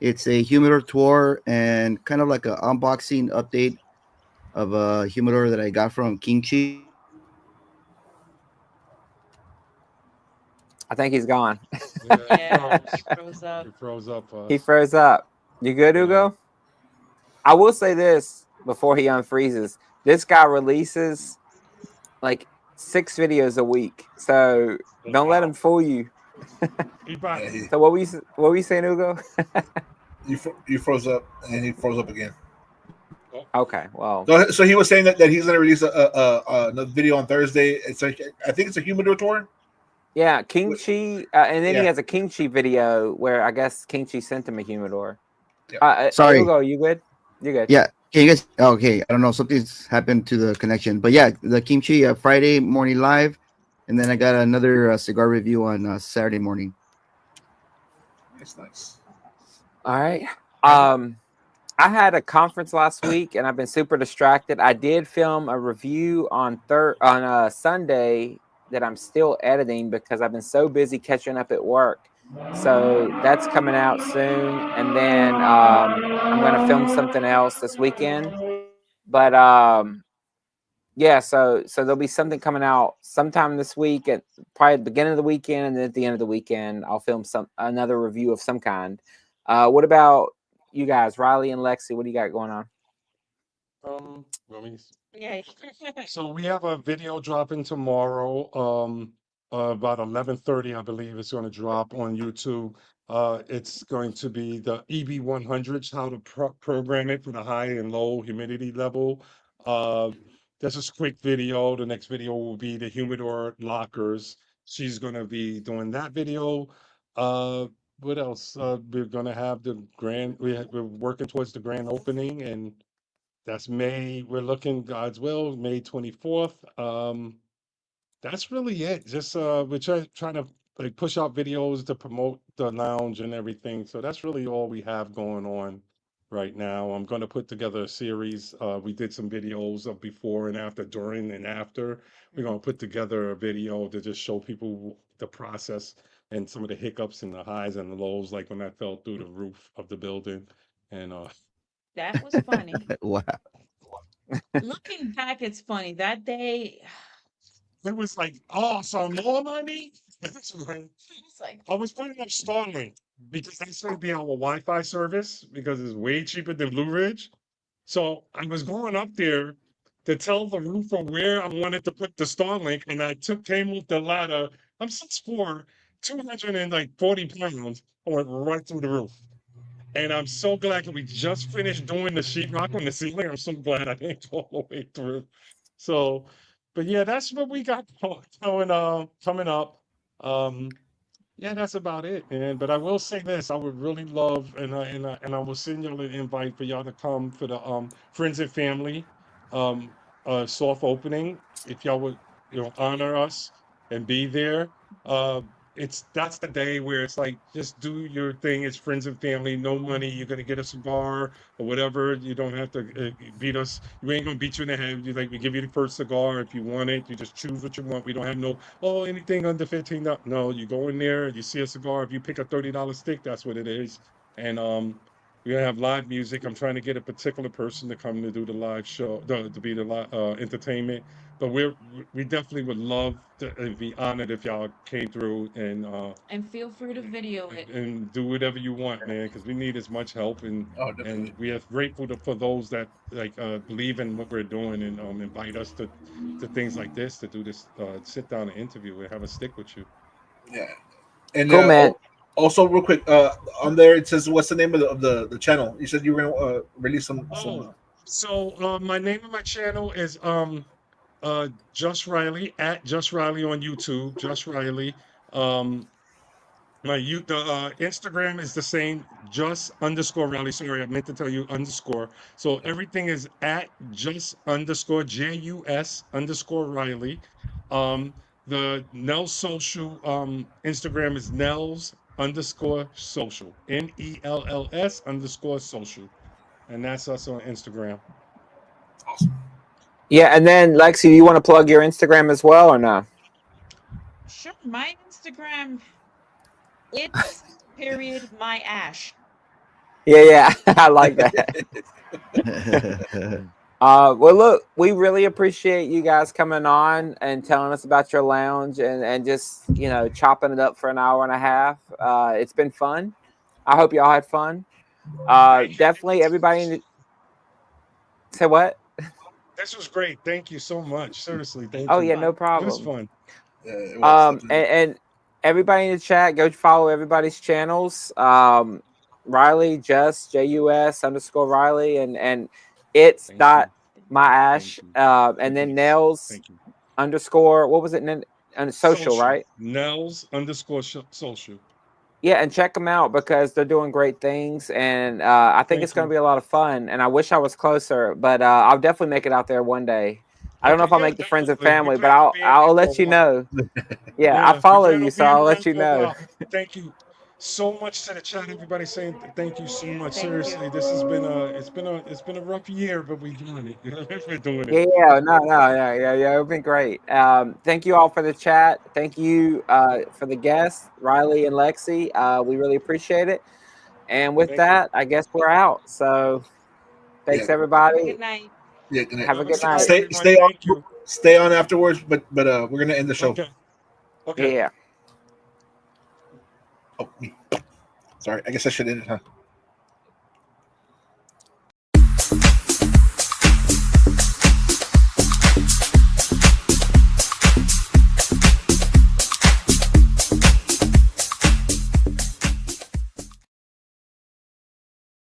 It's a humidor tour and kind of like an unboxing update of a humidor that I got from Kimchi. I think he's gone. Yeah, Yeah, froze up. it froze up He us. froze up. You good, Yeah. Ugo? I will say this before he unfreezes. This guy releases like 6 videos a week, so don't let him Wow. fool you. He brought. Yeah, So what were you saying, Ugo? you froze up, and he froze up again. Oh, Okay, well, So he was saying that he's going to release another video on Thursday. It's like I think it's a humidor tour. yeah, King Chi, and then he Yeah, has a King Chi video where I guess King Chi sent him a humidor. yeah. Hey, Sorry. Ugo, you good? You good? Yeah. Can you guys? Okay. I don't know. Something's happened to the connection. But yeah, the Kimchi Friday morning live. And then I got another cigar review on Saturday morning. Nice. All right. I had a conference last week, and I've been super distracted. I did film a review on Sunday that I'm still editing because I've been so busy catching up at work. So that's coming out soon, and then I'm gonna film something else this weekend. But yeah, so there'll be something coming out sometime this week at probably at the beginning of the weekend, and then at the end of the weekend I'll film another review of some kind. What about you guys, Riley and Lexi? What do you got going on? Let me Yeah. So we have a video dropping tomorrow, about 11:30, I believe it's going to drop on YouTube. It's going to be the EB100s, how to program it for the high and low humidity level. Uh, that's a quick video. The next video will be the humidor lockers. She's going to be doing that video. What else? We're going to have the grand. We're working towards the grand opening, and that's May. We're looking God's will, May 24th. That's really it. Just we're trying to like push out videos to promote the lounge and everything. So that's really all we have going on right now. I'm going to put together a series. We did some videos of before and after, during and after. We're going to put together a video to just show people the process and some of the hiccups and the highs and the lows, like when I fell through the roof of the building. And That was funny. Wow. Looking back, it's funny. That day, it was like, oh, so more money? That's right. it's like, I was putting up Starlink because that's going to be our Wi-Fi service because it's way cheaper than Blue Ridge. So I was going up there to tell the roofer where I wanted to put the Starlink, and I came up the ladder. I'm 6'4", 240 pounds. I went right through the roof. And I'm so glad that we just finished doing the sheetrock on the ceiling. I'm so glad I didn't go all the way through. So, but yeah, that's what we got coming up. Um, yeah, that's about it, man. But I will say this: I would really love, and I will send y'all an invite for y'all to come for the friends and family um soft opening. If y'all would, honor us and be there. Uh, that's the day where it's like just do your thing. It's friends and family, no money. You're gonna get a cigar or whatever. You don't have to beat us. We ain't gonna beat you in the head. We give you the first cigar if you want it. You just choose what you want. We don't have no anything under 15. No, you go in there, you see a cigar. If you pick a $30 stick, that's what it is. And we're gonna have live music. I'm trying to get a particular person to come to do the live show, to be the entertainment. But we definitely would love to be honored if y'all came through and feel free to video it. and do whatever you want, man, because we need as much help, and Oh, definitely. we are grateful for those that like believe in what we're doing and invite us to things like this, to do this sit down and interview and have a stick with you. Yeah. And Cool, man. also, real quick, on there it says what's the name of the channel? You said you were gonna release some. So my name of my channel is Just Riley, at Just Riley on YouTube, Just Riley. Um, the Instagram is the same, just underscore Riley. Sorry, I meant to tell you underscore. So everything is at just underscore JUS underscore Riley. Um, the Nell social Instagram is Nell's underscore social, NELLS underscore social, and that's us on Instagram. Awesome. Yeah, and then Lexi, do you want to plug your Instagram as well or no? Sure, my Instagram, it's period my ash. Yeah, I like that. Well, look, we really appreciate you guys coming on and telling us about your lounge and just chopping it up for an hour and a half. It's been fun. I hope y'all had fun. Definitely, everybody. Say what? This was great. Thank you so much. Seriously, thank Oh you. yeah, no It was problem. fun. Yeah, it was definitely. And everybody in the chat, go follow everybody's channels. Riley, just JUS underscore Riley, and it's Thank dot you. my ash. Thank you. And then Yes. Nell's Thank you. underscore. What was it? And social, Social. right? Nels underscore social. Yeah, and check them out because they're doing great things, and I think it's Thank going to you. be a lot of fun. And I wish I was closer, but I'll definitely make it out there one day. I don't know Okay, if I'll yeah, make the friends and definitely. We family, but plan on I'll being I'll here for a let you while. know. Yeah, I Yeah, we follow plan you, on so being I'll around let you for a know. while. Thank you. so much to the chat. Everybody saying thank you so much. Thank you. Seriously, this has been it's been a rough year, but we're doing it. We're doing it. Yeah, yeah. It's been great. Thank you all for the chat. Thank you for the guests, Riley and Lexi. We really appreciate it. And with Thank you. that, I guess we're out. So thanks Yeah. everybody. Good night. Yeah, good night. Have a good night. Stay, everybody. stay on, Thank you. stay on afterwards. But we're gonna end the show. Okay. Okay. Yeah. Oh, me. Sorry, I guess I should end it, huh?